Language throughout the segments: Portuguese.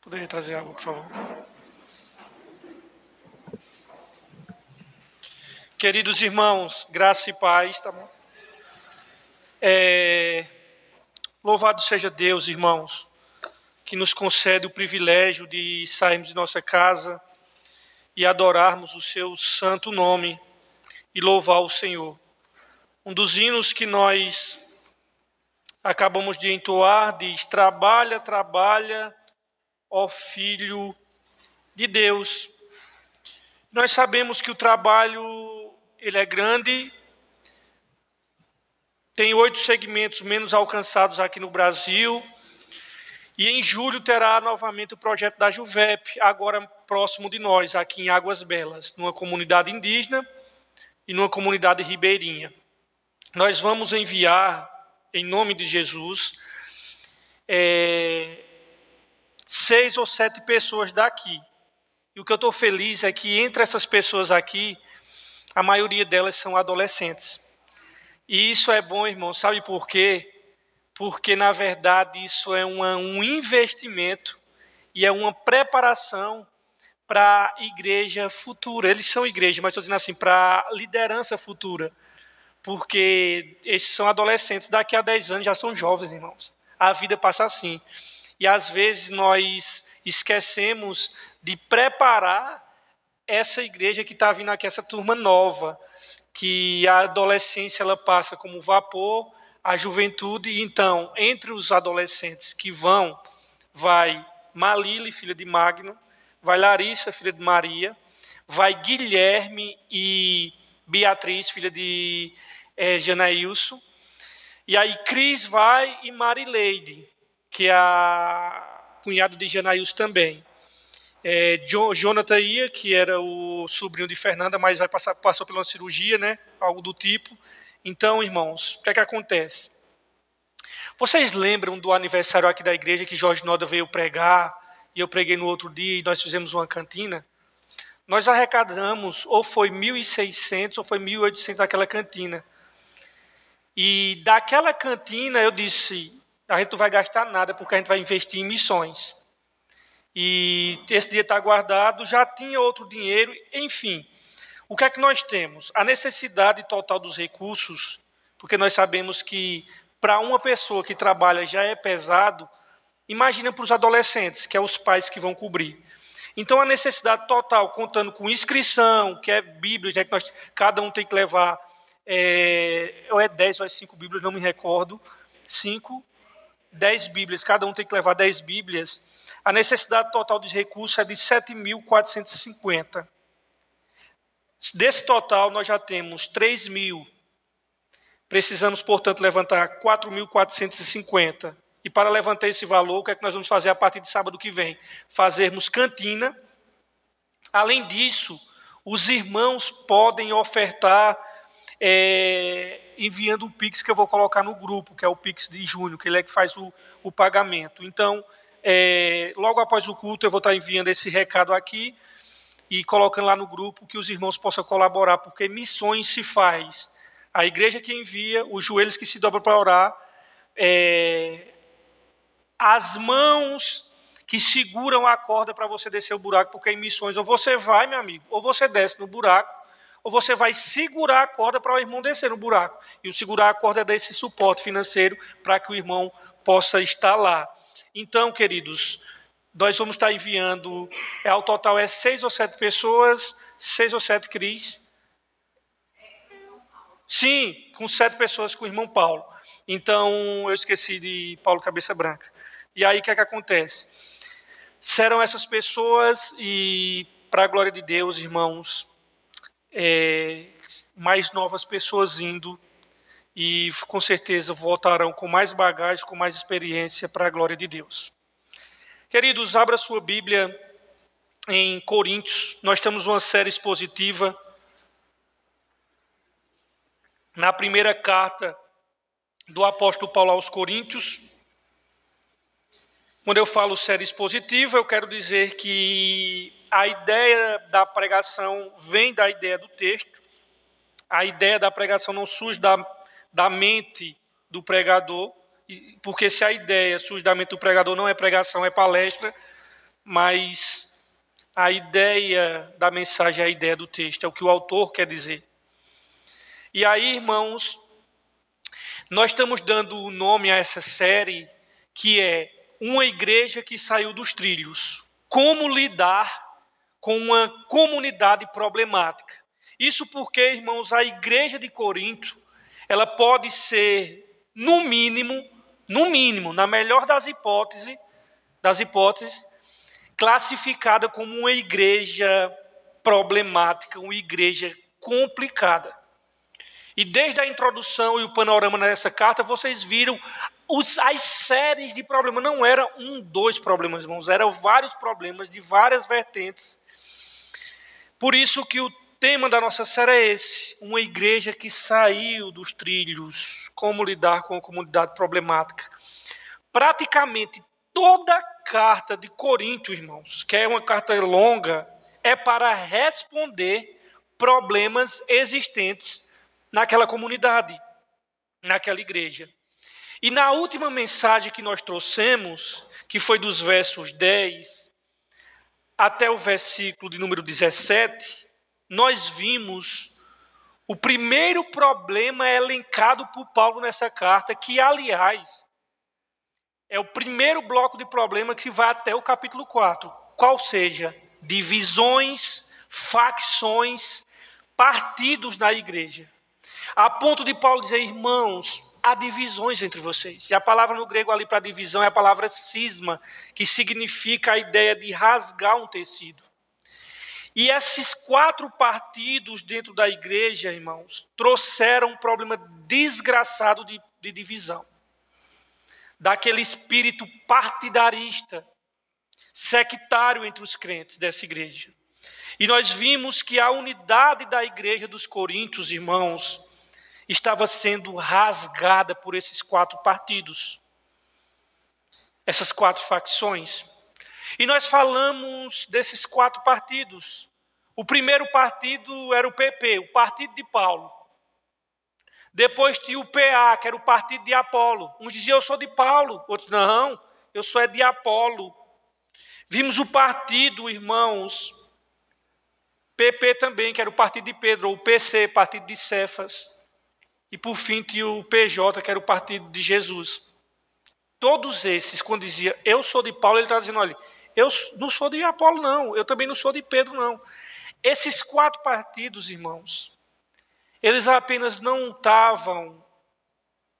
Poderia trazer água, por favor? Queridos irmãos, graça e paz, tá bom? Louvado seja Deus, irmãos, que nos concede o privilégio de sairmos de nossa casa e adorarmos o seu santo nome e louvar o Senhor. Um dos hinos que nós acabamos de entoar diz: trabalha, trabalha, ó Filho de Deus. Nós sabemos que o trabalho ele é grande, tem 8 segmentos menos alcançados aqui no Brasil, e em julho terá novamente o projeto da Juvep, agora próximo de nós, aqui em Águas Belas, numa comunidade indígena e numa comunidade ribeirinha. Nós vamos enviar, em nome de Jesus, 6 ou 7 pessoas daqui. E o que eu estou feliz é que entre essas pessoas aqui, a maioria delas são adolescentes. E isso é bom, irmão, sabe por quê? Porque, na verdade, isso é um investimento e é uma preparação para a igreja futura. Eles são igreja, mas estou dizendo assim, para a liderança futura. Porque esses são adolescentes, daqui a 10 anos já são jovens, irmãos. A vida passa assim. E, às vezes, nós esquecemos de preparar essa igreja que está vindo aqui, essa turma nova, que a adolescência ela passa como vapor, a juventude, e então, entre os adolescentes que vão, vai Malile, filha de Magno, vai Larissa, filha de Maria, vai Guilherme e Beatriz, filha de Janaílson, e aí Cris vai e Marileide, que é a cunhada de Janaílson também. Jonathan ia, que era o sobrinho de Fernanda, mas passou por uma cirurgia, né? Algo do tipo. Então, irmãos, o que é que acontece? Vocês lembram do aniversário aqui da igreja que Jorge Noda veio pregar, e eu preguei no outro dia, e nós fizemos uma cantina? Nós arrecadamos, ou foi 1.600, ou foi 1.800 daquela cantina. E daquela cantina eu disse, a gente não vai gastar nada, porque a gente vai investir em missões. E esse dia está guardado, já tinha outro dinheiro, enfim. O que é que nós temos? A necessidade total dos recursos, porque nós sabemos que para uma pessoa que trabalha já é pesado, imagina para os adolescentes, que é os pais que vão cobrir. Então, a necessidade total, contando com inscrição, que é Bíblias, né, que cada um tem que levar, ou é 10 ou é 5 Bíblias, não me recordo, 10 Bíblias, cada um tem que levar 10 Bíblias. A necessidade total de recursos é de 7.450. Desse total, nós já temos 3.000. Precisamos, portanto, levantar 4.450. E para levantar esse valor, o que é que nós vamos fazer a partir de sábado que vem? Fazermos cantina. Além disso, os irmãos podem ofertar enviando o Pix que eu vou colocar no grupo, que é o Pix de junho, que ele é que faz o pagamento. Então, logo após o culto, eu vou estar enviando esse recado aqui e colocando lá no grupo que os irmãos possam colaborar, porque missões se faz. A igreja que envia, os joelhos que se dobram para orar, as mãos que seguram a corda para você descer o buraco, porque em missões ou você vai, meu amigo, ou você desce no buraco, ou você vai segurar a corda para o irmão descer no buraco. E o segurar a corda é desse suporte financeiro para que o irmão possa estar lá. Então, queridos, nós vamos estar enviando, ao total 6 ou 7 pessoas, 6 ou 7 Cris. Sim, com 7 pessoas com o irmão Paulo. Então, eu esqueci de Paulo Cabeça Branca. E aí, o que é que acontece? Serão essas pessoas e, para a glória de Deus, irmãos, mais novas pessoas indo e, com certeza, voltarão com mais bagagem, com mais experiência para a glória de Deus. Queridos, abra sua Bíblia em Coríntios. Nós temos uma série expositiva na primeira carta do apóstolo Paulo aos Coríntios. Quando eu falo série expositiva, eu quero dizer que a ideia da pregação vem da ideia do texto. A ideia da pregação não surge da mente do pregador, porque se a ideia surge da mente do pregador, não é pregação, é palestra. mas a ideia da mensagem é a ideia do texto, é o que o autor quer dizer. E aí, irmãos, nós estamos dando o nome a essa série, que é Uma Igreja que Saiu dos Trilhos. Como lidar com uma comunidade problemática. Isso porque, irmãos, a igreja de Corinto, ela pode ser, no mínimo, na melhor das hipóteses, classificada como uma igreja problemática, uma igreja complicada. E desde a introdução e o panorama nessa carta, vocês viram as séries de problemas. Não eram dois problemas, irmãos, eram vários problemas de várias vertentes. Por isso que o tema da nossa série é esse, uma igreja que saiu dos trilhos, como lidar com a comunidade problemática. Praticamente toda a carta de Corinto, irmãos, que é uma carta longa, é para responder problemas existentes naquela comunidade, naquela igreja. E na última mensagem que nós trouxemos, que foi dos versos 10 até o versículo de número 17, nós vimos o primeiro problema elencado por Paulo nessa carta, que, aliás, é o primeiro bloco de problema que vai até o capítulo 4, qual seja, divisões, facções, partidos na igreja. A ponto de Paulo dizer, irmãos, há divisões entre vocês. E a palavra no grego ali para divisão é a palavra cisma, que significa a ideia de rasgar um tecido. E esses 4 partidos dentro da igreja, irmãos, trouxeram um problema desgraçado de divisão. Daquele espírito partidarista, sectário entre os crentes dessa igreja. E nós vimos que a unidade da igreja dos Coríntios, irmãos, estava sendo rasgada por esses 4 partidos, essas 4 facções. E nós falamos desses 4 partidos. O primeiro partido era o PP, o partido de Paulo. Depois tinha o PA, que era o partido de Apolo. Uns diziam, eu sou de Paulo. Outros, não, eu sou de Apolo. Vimos o partido, irmãos, PP também, que era o partido de Pedro, ou o PC, partido de Cefas. E por fim tinha o PJ, que era o partido de Jesus. Todos esses, quando dizia, eu sou de Paulo, ele estava dizendo, olha, eu não sou de Apolo não, eu também não sou de Pedro não. Esses 4 partidos, irmãos, eles apenas não estavam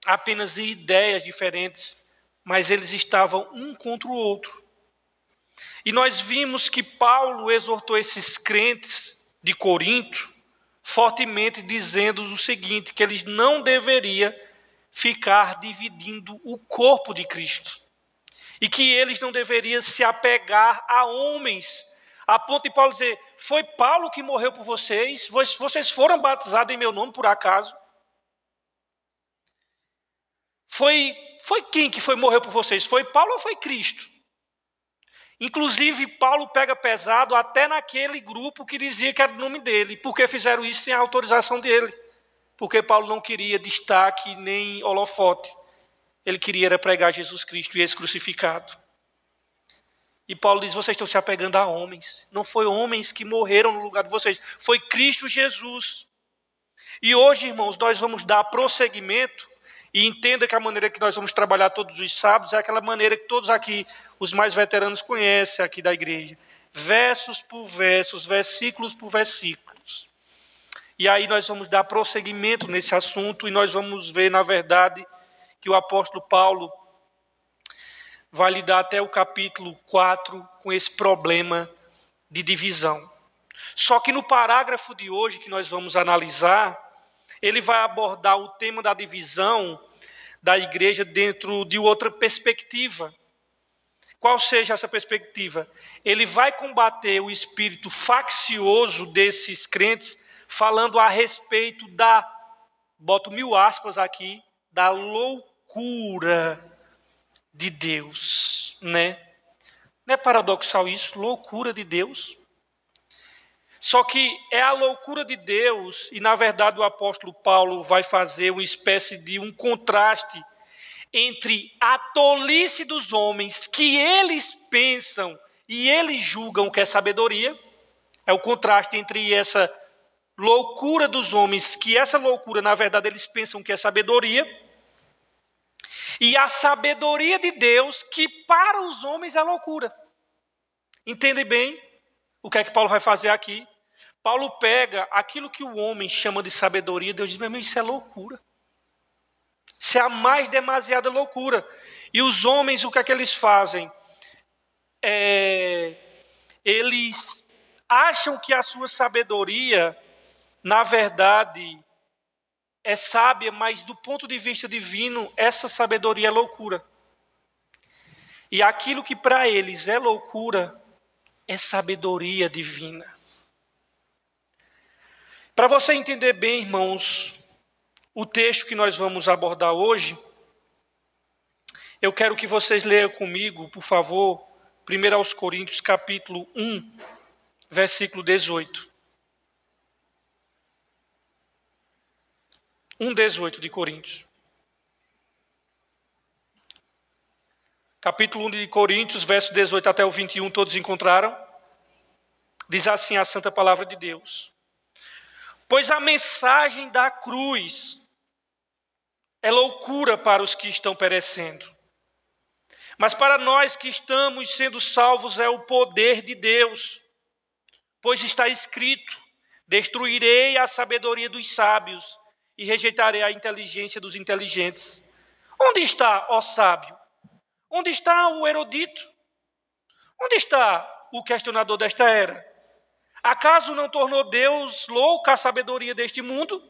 apenas em ideias diferentes, mas eles estavam um contra o outro. E nós vimos que Paulo exortou esses crentes de Corinto, fortemente dizendo o seguinte, que eles não deveriam ficar dividindo o corpo de Cristo. E que eles não deveriam se apegar a homens, a ponto de Paulo dizer, foi Paulo que morreu por vocês? Vocês foram batizados em meu nome por acaso? Foi quem que morreu por vocês? Foi Paulo ou foi Cristo? Inclusive, Paulo pega pesado até naquele grupo que dizia que era o nome dele, porque fizeram isso sem a autorização dele. Porque Paulo não queria destaque nem holofote. Ele queria era pregar Jesus Cristo e esse crucificado. E Paulo diz, vocês estão se apegando a homens. Não foi homens que morreram no lugar de vocês, foi Cristo Jesus. E hoje, irmãos, nós vamos dar prosseguimento. E entenda que a maneira que nós vamos trabalhar todos os sábados é aquela maneira que todos aqui, os mais veteranos, conhecem aqui da igreja. Versos por versos, versículos por versículos. E aí nós vamos dar prosseguimento nesse assunto e nós vamos ver, na verdade, que o apóstolo Paulo vai lidar até o capítulo 4 com esse problema de divisão. Só que no parágrafo de hoje que nós vamos analisar, ele vai abordar o tema da divisão da igreja dentro de outra perspectiva. Qual seja essa perspectiva? Ele vai combater o espírito faccioso desses crentes, falando a respeito da, boto 1000 aspas aqui, da loucura de Deus, né? Não é paradoxal isso? Loucura de Deus? Só que é a loucura de Deus, e na verdade o apóstolo Paulo vai fazer uma espécie de um contraste entre a tolice dos homens, que eles pensam e eles julgam que é sabedoria. É o contraste entre essa loucura dos homens, que essa loucura, na verdade, eles pensam que é sabedoria, e a sabedoria de Deus, que para os homens é loucura. Entendem bem o que é que Paulo vai fazer aqui? Paulo pega aquilo que o homem chama de sabedoria, Deus diz, meu irmão, isso é loucura. Isso é a mais demasiada loucura. E os homens, o que é que eles fazem? Eles acham que a sua sabedoria, na verdade, é sábia, mas do ponto de vista divino, essa sabedoria é loucura. E aquilo que para eles é loucura, é sabedoria divina. Para você entender bem, irmãos, o texto que nós vamos abordar hoje, eu quero que vocês leiam comigo, por favor, 1 Coríntios capítulo 1, versículo 18. 1:18 de Coríntios. Capítulo 1 de Coríntios, verso 18 até o 21, todos encontraram? Diz assim a santa palavra de Deus. Pois a mensagem da cruz é loucura para os que estão perecendo. Mas para nós que estamos sendo salvos é o poder de Deus. Pois está escrito, destruirei a sabedoria dos sábios e rejeitarei a inteligência dos inteligentes. Onde está, ó sábio? Onde está o erudito? Onde está o questionador desta era? Acaso não tornou Deus louca a sabedoria deste mundo?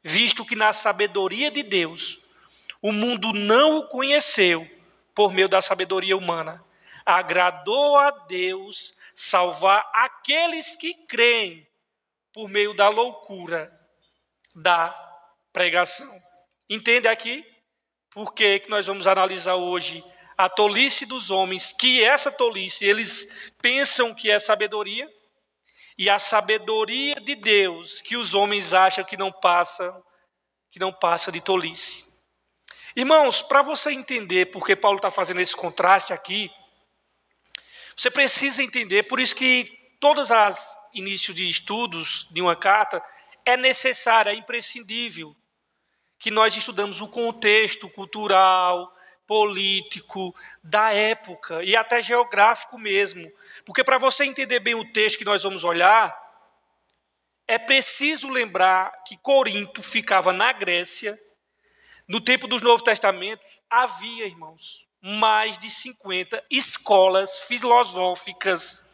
Visto que na sabedoria de Deus, o mundo não o conheceu por meio da sabedoria humana. Agradou a Deus salvar aqueles que creem por meio da loucura da pregação. Entende aqui? Por que nós vamos analisar hoje a tolice dos homens, que essa tolice, eles pensam que é sabedoria, e a sabedoria de Deus, que os homens acham que não passa de tolice. Irmãos, para você entender por que Paulo está fazendo esse contraste aqui, você precisa entender, por isso que todos os inícios de estudos de uma carta, é necessário, é imprescindível que nós estudamos o contexto cultural, político, da época e até geográfico mesmo. Porque para você entender bem o texto que nós vamos olhar, é preciso lembrar que Corinto ficava na Grécia. No tempo dos Novos Testamentos, havia, irmãos, mais de 50 escolas filosóficas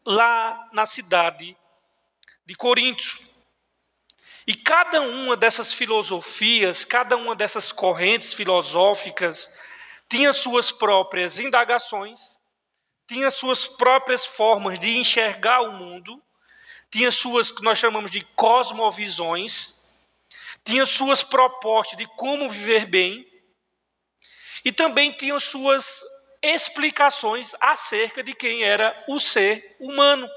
lá na cidade de Corinto. E cada uma dessas filosofias, cada uma dessas correntes filosóficas, tinha suas próprias indagações, tinha suas próprias formas de enxergar o mundo, tinha suas, que nós chamamos de cosmovisões, tinha suas propostas de como viver bem, e também tinham suas explicações acerca de quem era o ser humano.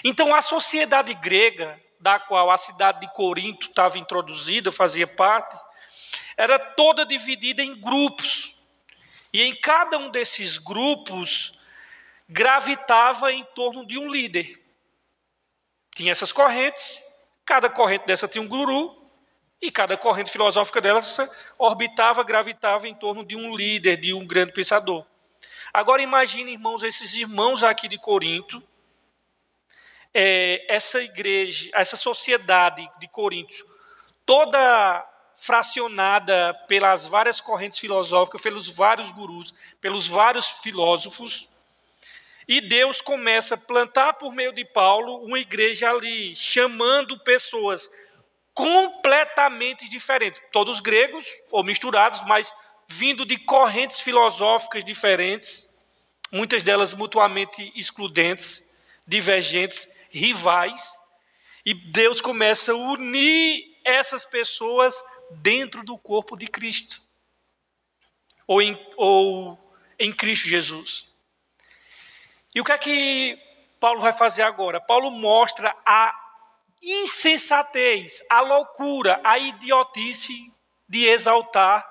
Então, a sociedade grega, da qual a cidade de Corinto estava introduzida, fazia parte, era toda dividida em grupos. E em cada um desses grupos, gravitava em torno de um líder. Tinha essas correntes, cada corrente dessa tinha um guru, e cada corrente filosófica dela gravitava em torno de um líder, de um grande pensador. Agora imagine, irmãos, esses irmãos aqui de Corinto, essa igreja, essa sociedade de Corinto, toda fracionada pelas várias correntes filosóficas, pelos vários gurus, pelos vários filósofos, e Deus começa a plantar por meio de Paulo uma igreja ali, chamando pessoas completamente diferentes, todos gregos ou misturados, mas vindo de correntes filosóficas diferentes, muitas delas mutuamente excludentes, divergentes, rivais, e Deus começa a unir essas pessoas dentro do corpo de Cristo, ou em Cristo Jesus. E o que é que Paulo vai fazer agora? Paulo mostra a insensatez, a loucura, a idiotice de exaltar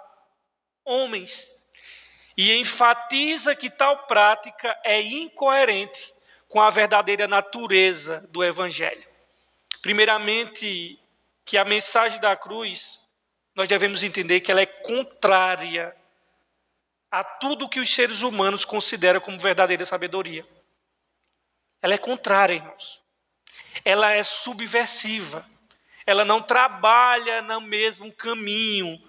homens. e enfatiza que tal prática é incoerente com a verdadeira natureza do Evangelho. Primeiramente, que a mensagem da cruz, nós devemos entender que ela é contrária a tudo que os seres humanos consideram como verdadeira sabedoria. Ela é contrária, irmãos. Ela é subversiva. Ela não trabalha no mesmo caminho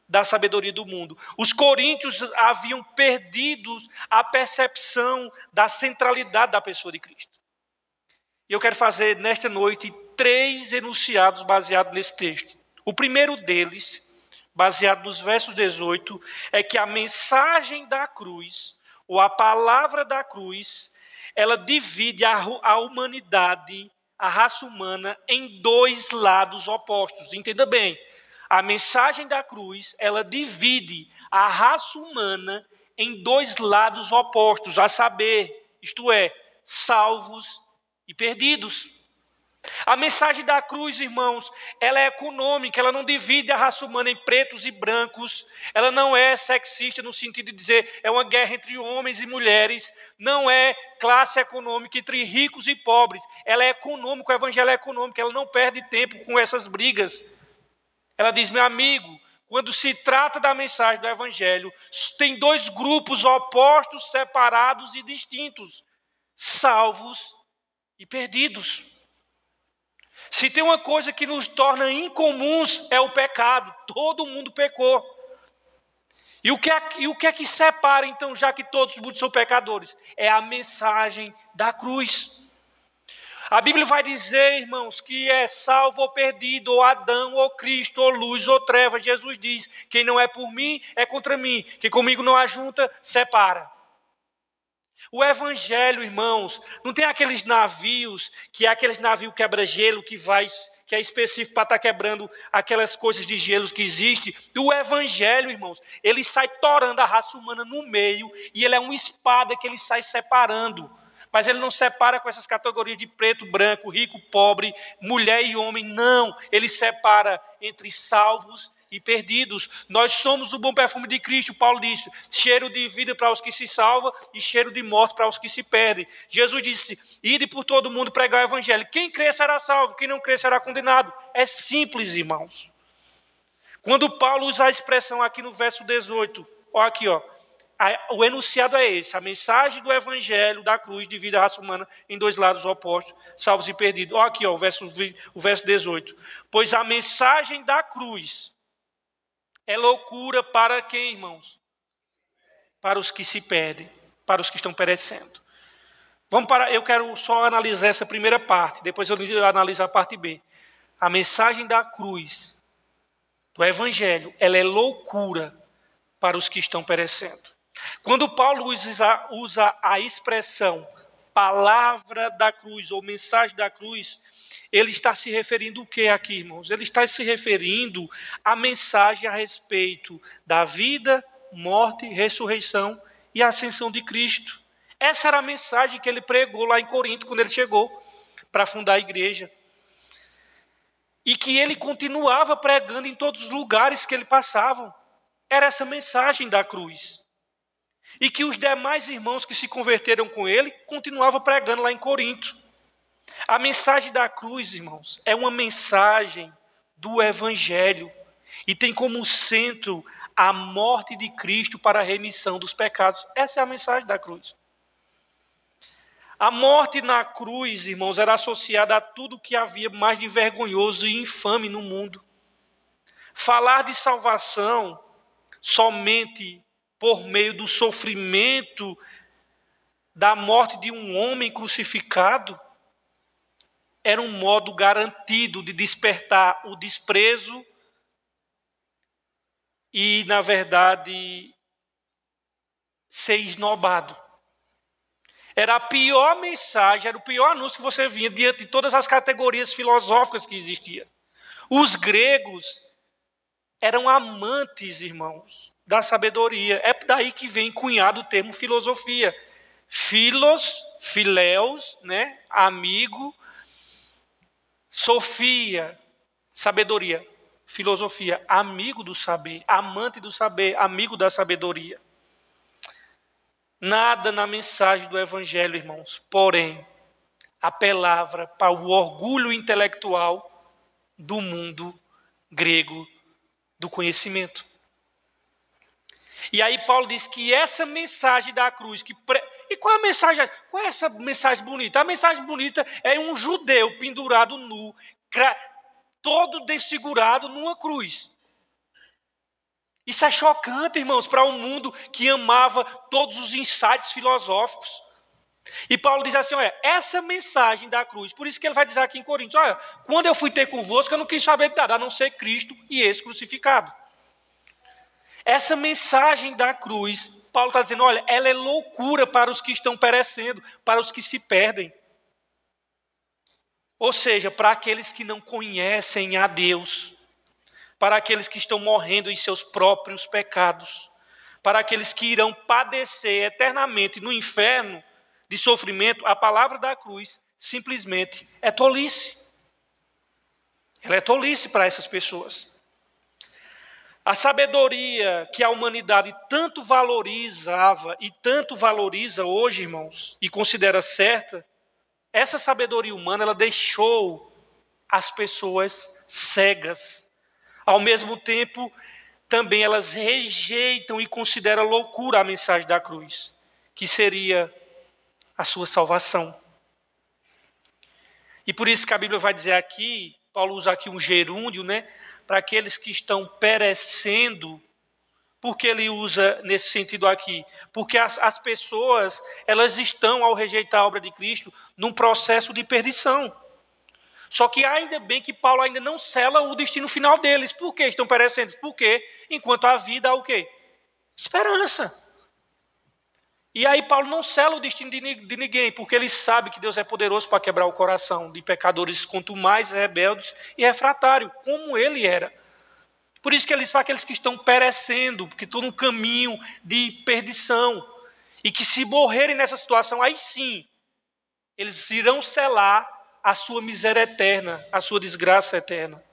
da sabedoria do mundo. Os coríntios haviam perdido a percepção da centralidade da pessoa de Cristo. E eu quero fazer nesta noite 3 enunciados baseados nesse texto. O primeiro deles, baseado nos versos 18, é que a mensagem da cruz, ou a palavra da cruz, ela divide a humanidade, a raça humana, em 2 lados opostos. Entenda bem, a mensagem da cruz, ela divide a raça humana em 2 lados opostos, a saber, isto é, salvos e perdidos. A mensagem da cruz, irmãos, ela é econômica, ela não divide a raça humana em pretos e brancos, ela não é sexista no sentido de dizer é uma guerra entre homens e mulheres, não é classe econômica entre ricos e pobres, ela é econômica, o evangelho é econômico, ela não perde tempo com essas brigas. Ela diz, meu amigo, quando se trata da mensagem do evangelho, tem 2 grupos opostos, separados e distintos, salvos e perdidos. Se tem uma coisa que nos torna incomuns é o pecado. Todo mundo pecou. E o que é que separa, então, já que todos mundo são pecadores? É a mensagem da cruz. A Bíblia vai dizer, irmãos, que é salvo ou perdido, ou Adão, ou Cristo, ou luz, ou treva. Jesus diz, quem não é por mim, é contra mim. Quem comigo não ajunta, separa. O evangelho, irmãos, não tem aqueles navios, que é aqueles navios quebra-gelo que é específico para estar quebrando aquelas coisas de gelo que existem. E o evangelho, irmãos, ele sai torando a raça humana no meio, e ele é uma espada que ele sai separando. Mas ele não separa com essas categorias de preto, branco, rico, pobre, mulher e homem, não. Ele separa entre salvos e perdidos. Nós somos o bom perfume de Cristo, Paulo disse, cheiro de vida para os que se salvam e cheiro de morte para os que se perdem. Jesus disse, ide por todo mundo pregar o evangelho. Quem crer será salvo, quem não crer será condenado. É simples, irmãos. Quando Paulo usa a expressão aqui no verso 18, olha aqui, ó, o enunciado é esse, a mensagem do evangelho da cruz divide a raça humana em 2 lados opostos, salvos e perdidos. Olha aqui, ó, o verso 18. Pois a mensagem da cruz é loucura para quem, irmãos? Para os que se perdem, para os que estão perecendo. Eu quero só analisar essa primeira parte, depois eu analiso a parte B. A mensagem da cruz, do evangelho, ela é loucura para os que estão perecendo. Quando Paulo usa a expressão palavra da cruz ou mensagem da cruz, ele está se referindo o que aqui, irmãos? Ele está se referindo à mensagem a respeito da vida, morte, ressurreição e ascensão de Cristo. Essa era a mensagem que ele pregou lá em Corinto, quando ele chegou para fundar a igreja. E que ele continuava pregando em todos os lugares que ele passava. Era essa mensagem da cruz. E que os demais irmãos que se converteram com ele continuavam pregando lá em Corinto. A mensagem da cruz, irmãos, é uma mensagem do evangelho e tem como centro a morte de Cristo para a remissão dos pecados. Essa é a mensagem da cruz. A morte na cruz, irmãos, era associada a tudo que havia mais de vergonhoso e infame no mundo. Falar de salvação somente por meio do sofrimento da morte de um homem crucificado era um modo garantido de despertar o desprezo e, na verdade, ser esnobado. Era a pior mensagem, era o pior anúncio que você via diante de todas as categorias filosóficas que existiam. Os gregos eram amantes, irmãos, da sabedoria. É daí que vem cunhado o termo filosofia. Philos, phileus, né? Amigo. Sofia, sabedoria. Filosofia, amigo do saber, amante do saber, amigo da sabedoria. Nada na mensagem do Evangelho, irmãos, porém, apelava para o orgulho intelectual do mundo grego do conhecimento. E aí Paulo diz que essa mensagem da cruz, e qual é a mensagem? Qual é essa mensagem bonita? A mensagem bonita é um judeu pendurado nu, todo desfigurado numa cruz. Isso é chocante, irmãos, para um mundo que amava todos os insights filosóficos. E Paulo diz assim, olha, essa mensagem da cruz, por isso que ele vai dizer aqui em Coríntios, olha, quando eu fui ter convosco, eu não quis saber de nada, a não ser Cristo e esse crucificado. Essa mensagem da cruz, Paulo está dizendo, olha, ela é loucura para os que estão perecendo, para os que se perdem. Ou seja, para aqueles que não conhecem a Deus, para aqueles que estão morrendo em seus próprios pecados, para aqueles que irão padecer eternamente no inferno de sofrimento, a palavra da cruz simplesmente é tolice. Ela é tolice para essas pessoas. A sabedoria que a humanidade tanto valorizava e tanto valoriza hoje, irmãos, e considera certa, essa sabedoria humana, ela deixou as pessoas cegas. Ao mesmo tempo, também elas rejeitam e consideram loucura a mensagem da cruz, que seria a sua salvação. E por isso que a Bíblia vai dizer aqui, Paulo usa aqui um gerúndio, né? Para aqueles que estão perecendo. Por que ele usa nesse sentido aqui? Porque as pessoas, elas estão, ao rejeitar a obra de Cristo, num processo de perdição. Só que ainda bem que Paulo ainda não sela o destino final deles. Por que estão perecendo? Porque enquanto há vida há o quê? Esperança. E aí Paulo não sela o destino de ninguém, porque ele sabe que Deus é poderoso para quebrar o coração de pecadores quanto mais rebeldes e refratários, como ele era. Por isso que ele diz para aqueles que estão perecendo, que estão no caminho de perdição, e que se morrerem nessa situação, aí sim, eles irão selar a sua miséria eterna, a sua desgraça eterna.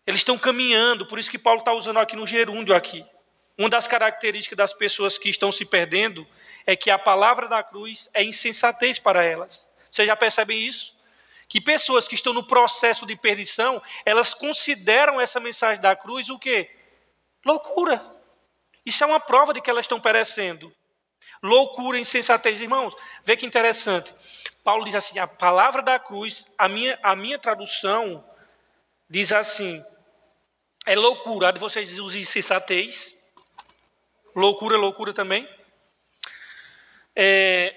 Eles estão caminhando, por isso que Paulo está usando aqui no gerúndio aqui. Uma das características das pessoas que estão se perdendo é que a palavra da cruz é insensatez para elas. Vocês já percebem isso? Que pessoas que estão no processo de perdição, elas consideram essa mensagem da cruz o quê? Loucura. Isso é uma prova de que elas estão perecendo. Loucura, insensatez, irmãos. Vê que interessante. Paulo diz assim, a palavra da cruz, a minha tradução diz assim, é loucura. A de vocês usam insensatez. Loucura, loucura também.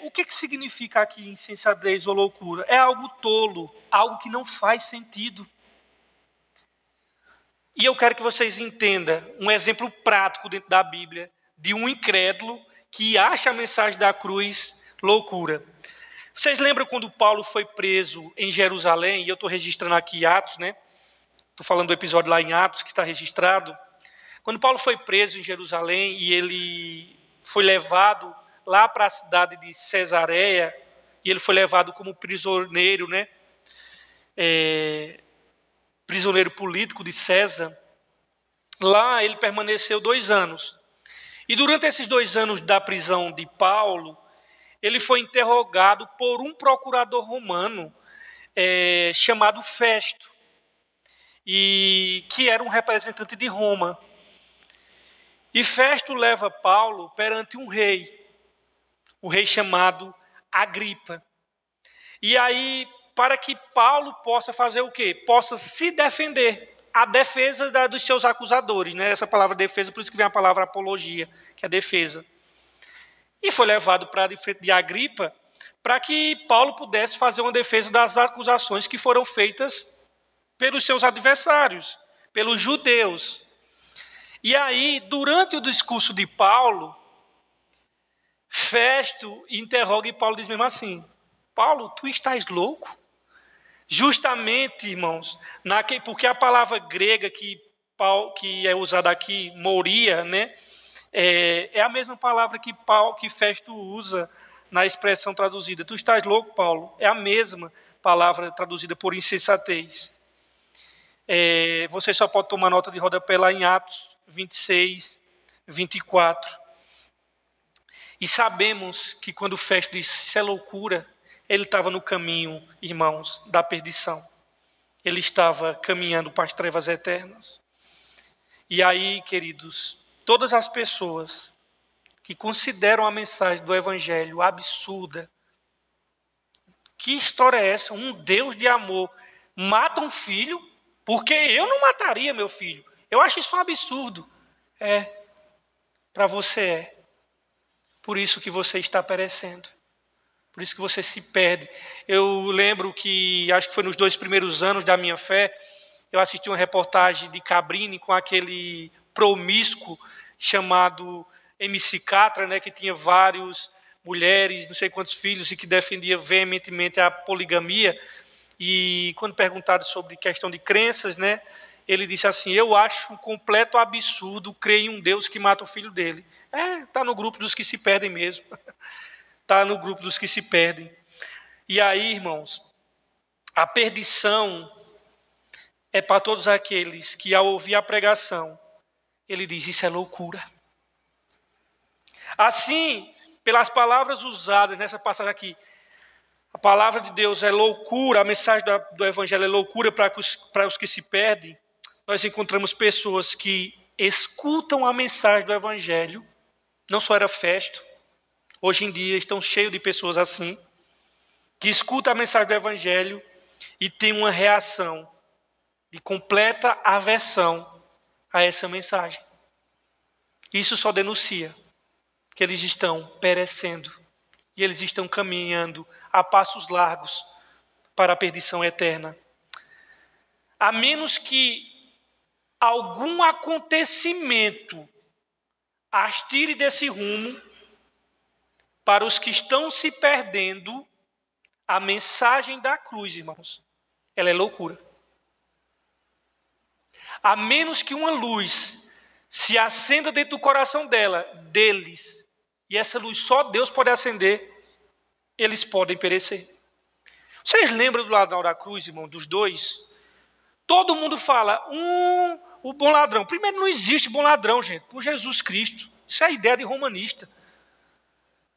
O que significa aqui insensatez ou loucura? É algo tolo, algo que não faz sentido. E eu quero que vocês entendam um exemplo prático dentro da Bíblia de um incrédulo que acha a mensagem da cruz loucura. Vocês lembram quando Paulo foi preso em Jerusalém? E eu estou registrando aqui Atos, né? Estou falando do episódio lá em Atos que está registrado. Quando Paulo foi preso em Jerusalém e ele foi levado lá para a cidade de Cesareia, e ele foi levado como prisioneiro, né? Prisioneiro político de César. Lá ele permaneceu 2 anos. E durante esses 2 anos da prisão de Paulo, ele foi interrogado por um procurador romano chamado Festo, e que era um representante de Roma. E Festo leva Paulo perante um rei, o rei chamado Agripa. E aí, para que Paulo possa fazer o quê? Possa se defender, a defesa dos seus acusadores, né? Essa palavra defesa, por isso que vem a palavra apologia, que é defesa. E foi levado para de frente de Agripa, para que Paulo pudesse fazer uma defesa das acusações que foram feitas pelos seus adversários, pelos judeus. E aí, durante o discurso de Paulo, Festo interroga e Paulo diz mesmo assim, Paulo, tu estás louco? Justamente, irmãos, porque a palavra grega que é usada aqui, moria, né, é a mesma palavra que Festo usa na expressão traduzida. Tu estás louco, Paulo? É a mesma palavra traduzida por insensatez. Você só pode tomar nota de rodapé lá em Atos 26, 24. E sabemos que quando Festo disse, isso é loucura, ele estava no caminho, irmãos, da perdição. Ele estava caminhando para as trevas eternas. E aí, queridos, todas as pessoas que consideram a mensagem do Evangelho absurda, que história é essa? Um Deus de amor mata um filho? Porque eu não mataria meu filho. Eu acho isso um absurdo. Para você é. Por isso que você está perecendo. Por isso que você se perde. Eu lembro que, acho que foi nos 2 primeiros anos da minha fé, eu assisti uma reportagem de Cabrini com aquele promíscuo chamado MC Catra, né, que tinha várias mulheres, não sei quantos filhos, e que defendia veementemente a poligamia. E quando perguntado sobre questão de crenças, né, ele disse assim, eu acho um completo absurdo crer em um Deus que mata o filho dele. Está no grupo dos que se perdem mesmo. Está no grupo dos que se perdem. E aí, irmãos, a perdição é para todos aqueles que, ao ouvir a pregação, ele diz, isso é loucura. Assim, pelas palavras usadas nessa passagem aqui, a palavra de Deus é loucura, a mensagem do Evangelho é loucura para os que se perdem. Nós encontramos pessoas que escutam a mensagem do Evangelho, não só era Festo, hoje em dia estão cheios de pessoas assim, que escutam a mensagem do Evangelho e têm uma reação de completa aversão a essa mensagem. Isso só denuncia que eles estão perecendo e eles estão caminhando a passos largos para a perdição eterna. A menos que algum acontecimento as tire desse rumo, para os que estão se perdendo, a mensagem da cruz, irmãos, ela é loucura. A menos que uma luz se acenda dentro do coração deles, e essa luz só Deus pode acender, eles podem perecer. Vocês lembram do ladrão da cruz, irmão, dos dois? Todo mundo fala, o bom ladrão. Primeiro, não existe bom ladrão, gente, por Jesus Cristo. Isso é a ideia de romanista.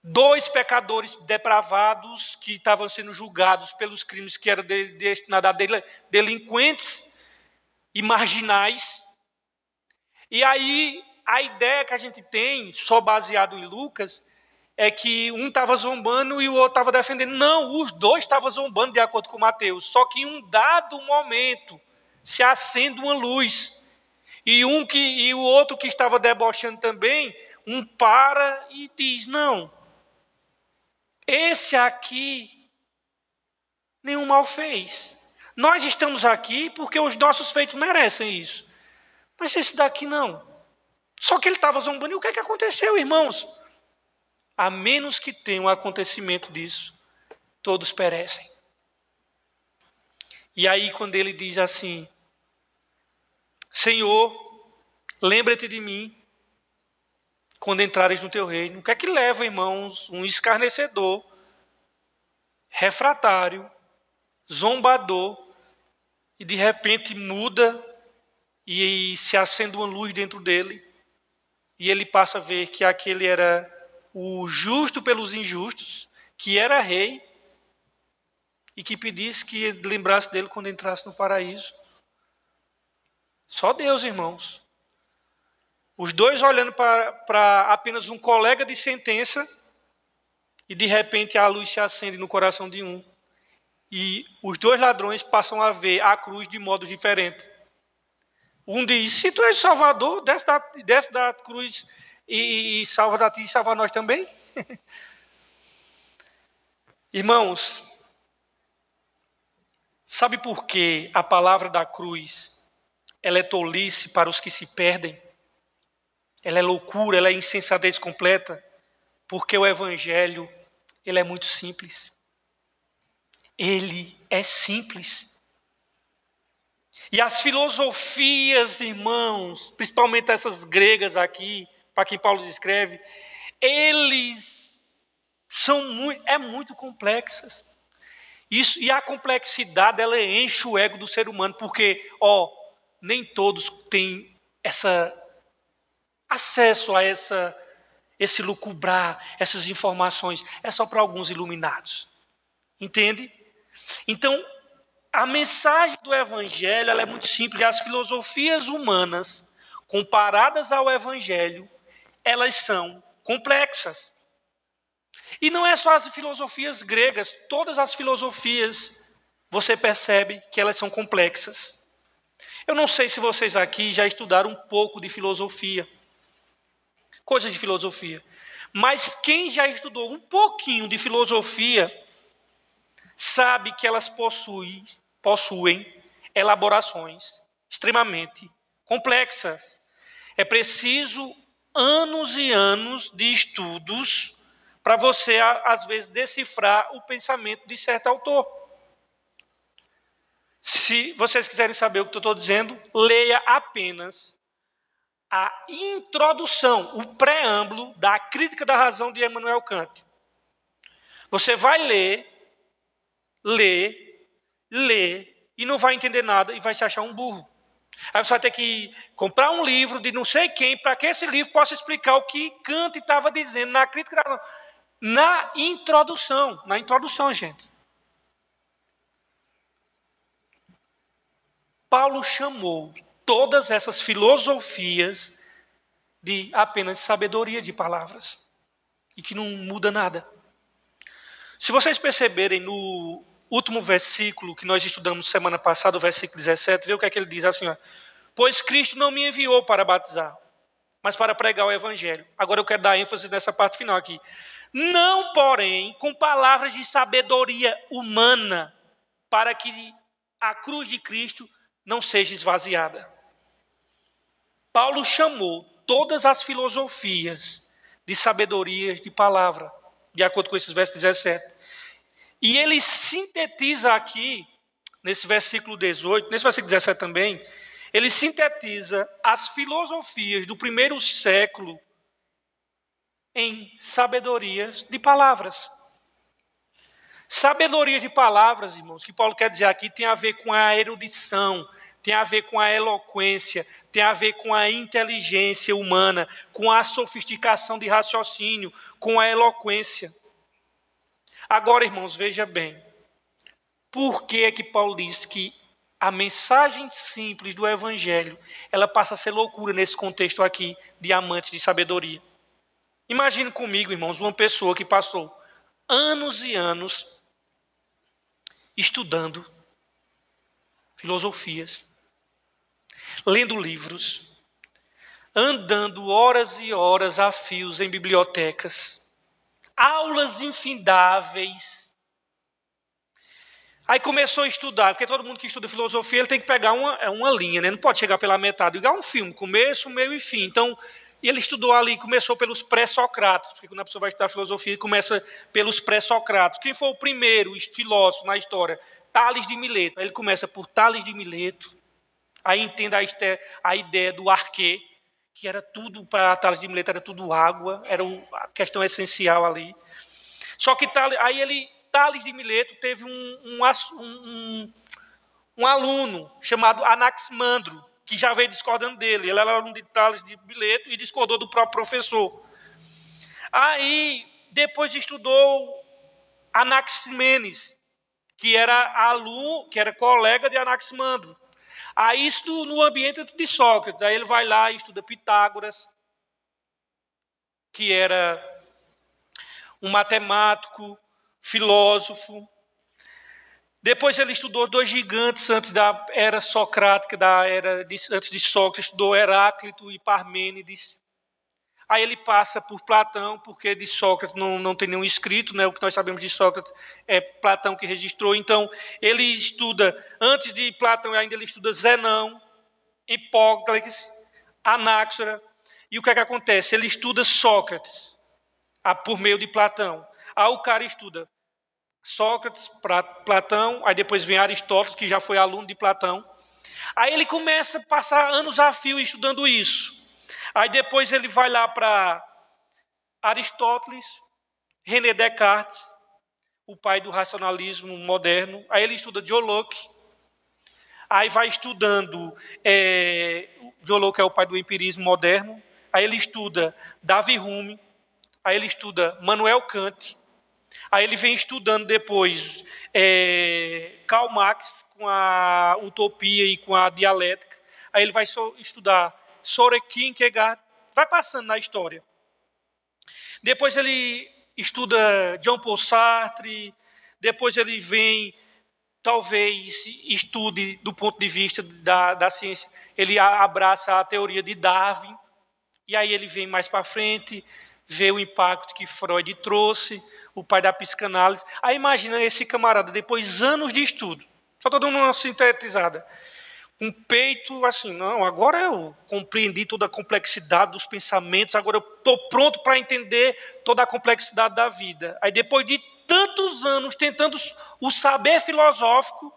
2 pecadores depravados que estavam sendo julgados pelos crimes que eram destinados a delinquentes e marginais. E aí, a ideia que a gente tem, só baseado em Lucas, é que um estava zombando e o outro estava defendendo. Não, os dois estavam zombando de acordo com Mateus. Só que em um dado momento se acende uma luz. E o outro que estava debochando também, um para e diz, não, esse aqui nenhum mal fez. Nós estamos aqui porque os nossos feitos merecem isso. Mas esse daqui não. Só que ele estava zombando. E o que é que aconteceu, irmãos? A menos que tenha um acontecimento disso, todos perecem. E aí quando ele diz assim, Senhor, lembra-te de mim quando entrares no teu reino. O que é que leva, irmãos, um escarnecedor, refratário, zombador, e de repente muda e se acende uma luz dentro dele, e ele passa a ver que aquele era o justo pelos injustos, que era rei, e que pedisse que lembrasse dele quando entrasse no paraíso. Só Deus, irmãos. Os dois olhando para apenas um colega de sentença, e de repente a luz se acende no coração de um. E os 2 ladrões passam a ver a cruz de modo diferente. Um diz, se tu és Salvador, desce da cruz e salva a ti e salva nós também. Irmãos, sabe por que a palavra da cruz ela é tolice para os que se perdem? Ela é loucura, ela é insensatez completa, porque o Evangelho ele é muito simples. Ele é simples. E as filosofias, irmãos, principalmente essas gregas aqui, para quem Paulo escreve, eles são muito complexas. Isso, e a complexidade, ela enche o ego do ser humano, porque, nem todos têm acesso a esse lucubrar, essas informações, é só para alguns iluminados. Entende? Então, a mensagem do Evangelho ela é muito simples. As filosofias humanas, comparadas ao Evangelho, elas são complexas. E não é só as filosofias gregas, todas as filosofias, você percebe que elas são complexas. Eu não sei se vocês aqui já estudaram um pouco de filosofia, coisas de filosofia, mas quem já estudou um pouquinho de filosofia, sabe que elas possuem elaborações extremamente complexas. É preciso anos e anos de estudos para você, às vezes, decifrar o pensamento de certo autor. Se vocês quiserem saber o que eu estou dizendo, leia apenas a introdução, o preâmbulo da Crítica da Razão de Immanuel Kant. Você vai ler, e não vai entender nada e vai se achar um burro. Aí você vai ter que comprar um livro de não sei quem para que esse livro possa explicar o que Kant estava dizendo na Crítica da Razão. Na introdução, gente. Paulo chamou todas essas filosofias de apenas sabedoria de palavras e que não muda nada. Se vocês perceberem no último versículo que nós estudamos semana passada, o versículo 17, vê o que é que ele diz assim, ó, pois Cristo não me enviou para batizar, mas para pregar o Evangelho. Agora eu quero dar ênfase nessa parte final aqui. Não, porém, com palavras de sabedoria humana, para que a cruz de Cristo não seja esvaziada. Paulo chamou todas as filosofias de sabedorias de palavra, de acordo com esses versos 17. E ele sintetiza aqui, nesse versículo 18, nesse versículo 17 também, ele sintetiza as filosofias do primeiro século em sabedorias de palavras. Sabedoria de palavras, irmãos, que Paulo quer dizer aqui, tem a ver com a erudição, tem a ver com a eloquência, tem a ver com a inteligência humana, com a sofisticação de raciocínio, com a eloquência. Agora, irmãos, veja bem, por que é que Paulo diz que a mensagem simples do Evangelho, ela passa a ser loucura nesse contexto aqui de amantes de sabedoria? Imagine comigo, irmãos, uma pessoa que passou anos e anos estudando filosofias, lendo livros, andando horas e horas a fios em bibliotecas, aulas infindáveis. Aí começou a estudar, porque todo mundo que estuda filosofia ele tem que pegar uma linha, né? Não pode chegar pela metade, igual um filme, começo, meio e fim. Então, ele estudou ali, começou pelos pré-socráticos, porque quando a pessoa vai estudar filosofia, começa pelos pré-socráticos. Quem foi o primeiro filósofo na história? Tales de Mileto. Aí ele começa por Tales de Mileto, aí entende a ideia do arquê, que era tudo, para Tales de Mileto era tudo água, era a questão essencial ali. Só que Tales de Mileto teve um aluno chamado Anaximandro, que já veio discordando dele. Ele era aluno de Tales de Mileto e discordou do próprio professor. Aí, depois estudou Anaximenes, que era colega de Anaximandro. Aí, isso no ambiente de Sócrates. Aí ele vai lá e estuda Pitágoras, que era um matemático, filósofo. Depois ele estudou dois gigantes antes da era socrática, antes de Sócrates, estudou Heráclito e Parmênides. Aí ele passa por Platão, porque de Sócrates não tem nenhum escrito, né? O que nós sabemos de Sócrates é Platão que registrou. Então, ele estuda, antes de Platão ainda ele estuda Zenão, Hipócrates, Anáxora. E o que é que acontece? Ele estuda Sócrates, por meio de Platão. Aí o cara estuda Sócrates, Platão, aí depois vem Aristóteles, que já foi aluno de Platão. Aí ele começa a passar anos a fio estudando isso. Aí depois ele vai lá para Aristóteles, René Descartes, o pai do racionalismo moderno. Aí ele estuda John Locke. Aí vai estudando, John Locke é o pai do empirismo moderno. Aí ele estuda Davi Hume. aí ele estuda Manuel Kant, aí ele vem estudando depois Karl Marx com a utopia e com a dialética, aí ele vai estudar Søren Kierkegaard, vai passando na história. Depois ele estuda Jean-Paul Sartre, depois ele vem, talvez estude do ponto de vista da ciência, ele abraça a teoria de Darwin, e aí ele vem mais para frente, vê o impacto que Freud trouxe, o pai da psicanálise. Aí imagina esse camarada, depois anos de estudo, só estou dando uma sintetizada, um peito assim, não, agora eu compreendi toda a complexidade dos pensamentos, agora eu estou pronto para entender toda a complexidade da vida. Aí depois de tantos anos tentando o saber filosófico,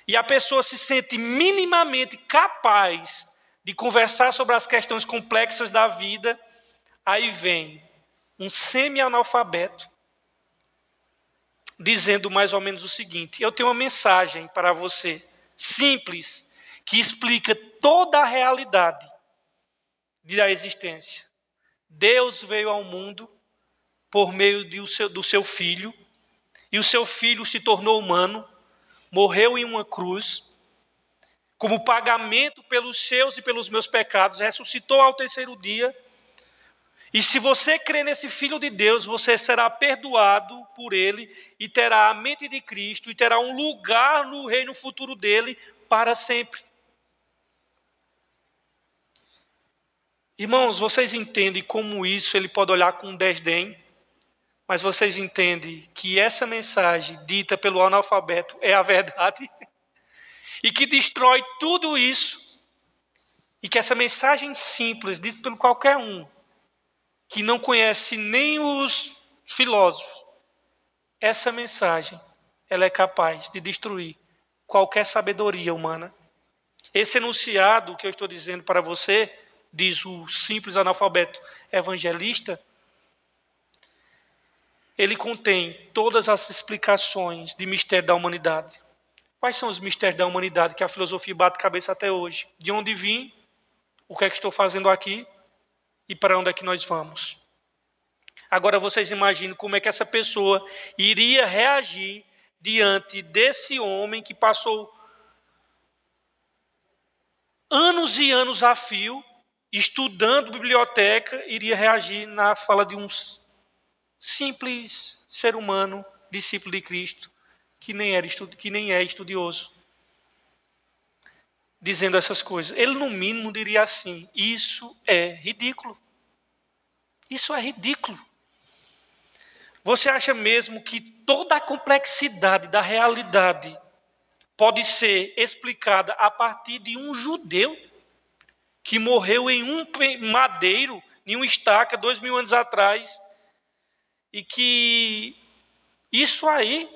e a pessoa se sente minimamente capaz de conversar sobre as questões complexas da vida, aí vem um semi-analfabeto dizendo mais ou menos o seguinte: eu tenho uma mensagem para você, simples, que explica toda a realidade da existência. Deus veio ao mundo por meio do seu Filho, e o seu Filho se tornou humano, morreu em uma cruz, como pagamento pelos seus e pelos meus pecados, ressuscitou ao terceiro dia, e se você crê nesse Filho de Deus, você será perdoado por Ele, e terá a mente de Cristo, e terá um lugar no reino futuro dele para sempre. Irmãos, vocês entendem como isso ele pode olhar com desdém? Mas vocês entendem que essa mensagem dita pelo analfabeto é a verdade? E que destrói tudo isso? E que essa mensagem simples, dita por qualquer um, que não conhece nem os filósofos, essa mensagem, ela é capaz de destruir qualquer sabedoria humana. Esse enunciado que eu estou dizendo para você, diz o simples analfabeto evangelista, ele contém todas as explicações de mistério da humanidade. Quais são os mistérios da humanidade que a filosofia bate cabeça até hoje? De onde vim? O que é que estou fazendo aqui? E para onde é que nós vamos? Agora vocês imaginem como é que essa pessoa iria reagir diante desse homem que passou anos e anos a fio estudando biblioteca, iria reagir na fala de um simples ser humano, discípulo de Cristo, que nem é estudioso, dizendo essas coisas. Ele, no mínimo, diria assim: isso é ridículo. Isso é ridículo. Você acha mesmo que toda a complexidade da realidade pode ser explicada a partir de um judeu que morreu em um madeiro, em uma estaca, 2000 anos atrás, e que isso aí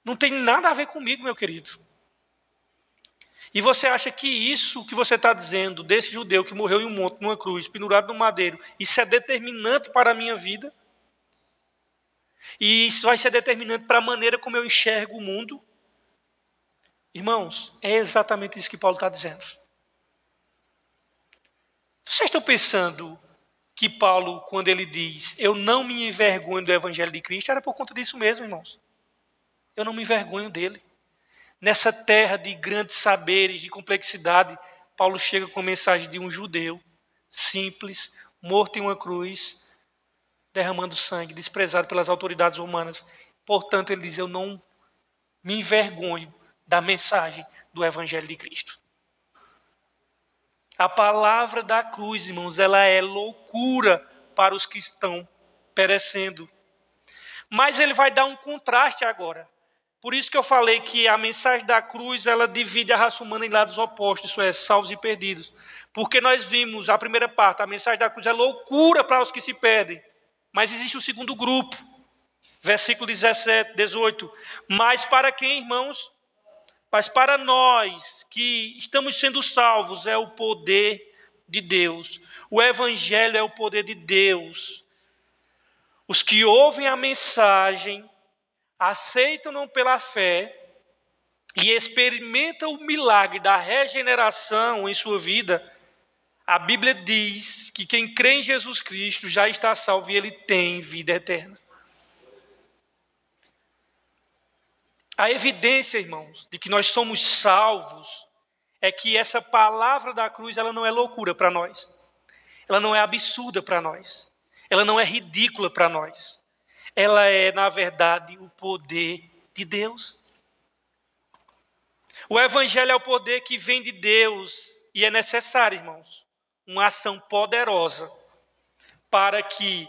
não tem nada a ver comigo, meu querido? E você acha que isso que você está dizendo, desse judeu que morreu em um monte, numa cruz, pendurado no madeiro, isso é determinante para a minha vida? E isso vai ser determinante para a maneira como eu enxergo o mundo? Irmãos, é exatamente isso que Paulo está dizendo. Vocês estão pensando que Paulo, quando ele diz eu não me envergonho do Evangelho de Cristo, era por conta disso mesmo, irmãos. Eu não me envergonho dele. Nessa terra de grandes saberes, de complexidade, Paulo chega com a mensagem de um judeu, simples, morto em uma cruz, derramando sangue, desprezado pelas autoridades romanas. Portanto, ele diz, eu não me envergonho da mensagem do Evangelho de Cristo. A palavra da cruz, irmãos, ela é loucura para os que estão perecendo. Mas ele vai dar um contraste agora. Por isso que eu falei que a mensagem da cruz, ela divide a raça humana em lados opostos, isso é, salvos e perdidos. Porque nós vimos a primeira parte, a mensagem da cruz é loucura para os que se perdem. Mas existe o segundo grupo, versículo 17, 18. Mas para quem, irmãos? Mas para nós que estamos sendo salvos, é o poder de Deus. O Evangelho é o poder de Deus. Os que ouvem a mensagem, aceitam-no pela fé e experimentam o milagre da regeneração em sua vida, A Bíblia diz que quem crê em Jesus Cristo já está salvo e ele tem vida eterna. A evidência, irmãos, de que nós somos salvos é que essa palavra da cruz, ela não é loucura para nós. Ela não é absurda para nós. Ela não é ridícula para nós. Ela é, na verdade, o poder de Deus. O Evangelho é o poder que vem de Deus e é necessário, irmãos, uma ação poderosa para que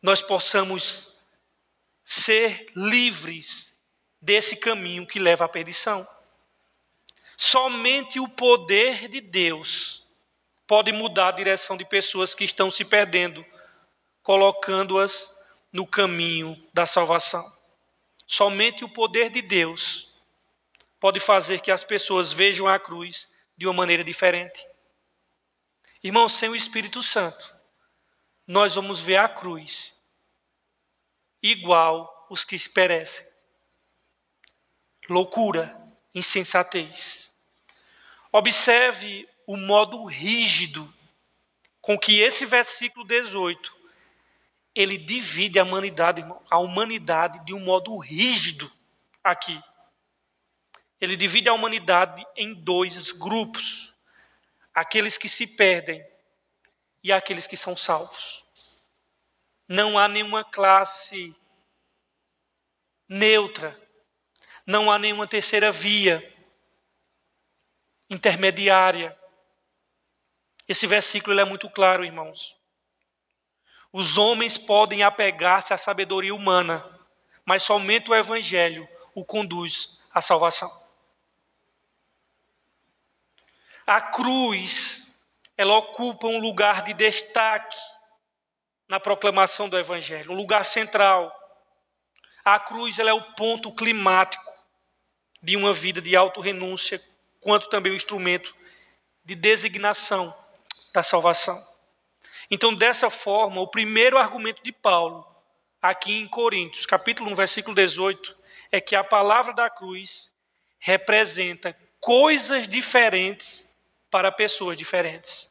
nós possamos ser livres desse caminho que leva à perdição. Somente o poder de Deus pode mudar a direção de pessoas que estão se perdendo, colocando-as no caminho da salvação. Somente o poder de Deus pode fazer que as pessoas vejam a cruz de uma maneira diferente. Irmãos, sem o Espírito Santo, nós vamos ver a cruz igual os que perecem. Loucura, insensatez. Observe o modo rígido com que esse versículo 18, ele divide a humanidade, irmão, a humanidade de um modo rígido aqui. Ele divide a humanidade em dois grupos. Aqueles que se perdem e aqueles que são salvos. Não há nenhuma classe neutra. Não há nenhuma terceira via intermediária. Esse versículo é muito claro, irmãos. Os homens podem apegar-se à sabedoria humana, mas somente o Evangelho o conduz à salvação. A cruz, ela ocupa um lugar de destaque na proclamação do Evangelho, um lugar central. A cruz, ela é o ponto climático de uma vida de autorrenúncia, quanto também o instrumento de designação da salvação. Então, dessa forma, o primeiro argumento de Paulo, aqui em Coríntios, capítulo 1, versículo 18, é que a palavra da cruz representa coisas diferentes para pessoas diferentes.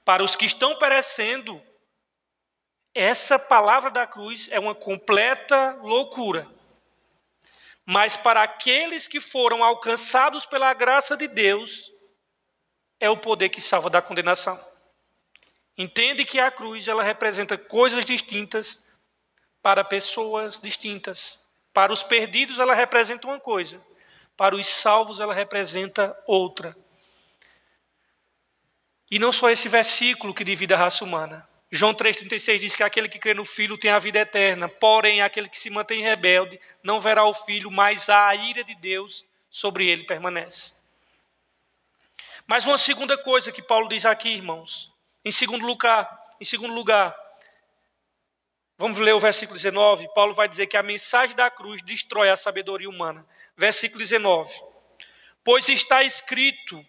Para os que estão perecendo, essa palavra da cruz é uma completa loucura. Mas para aqueles que foram alcançados pela graça de Deus, é o poder que salva da condenação. Entende que a cruz, ela representa coisas distintas para pessoas distintas. Para os perdidos, ela representa uma coisa. Para os salvos, ela representa outra. E não só esse versículo que divide a raça humana. João 3,36 diz que aquele que crê no Filho tem a vida eterna. Porém, aquele que se mantém rebelde não verá o Filho, mas a ira de Deus sobre ele permanece. Mas uma segunda coisa que Paulo diz aqui, irmãos. Em segundo lugar, vamos ler o versículo 19. Paulo vai dizer que a mensagem da cruz destrói a sabedoria humana. Versículo 19. Pois está escrito: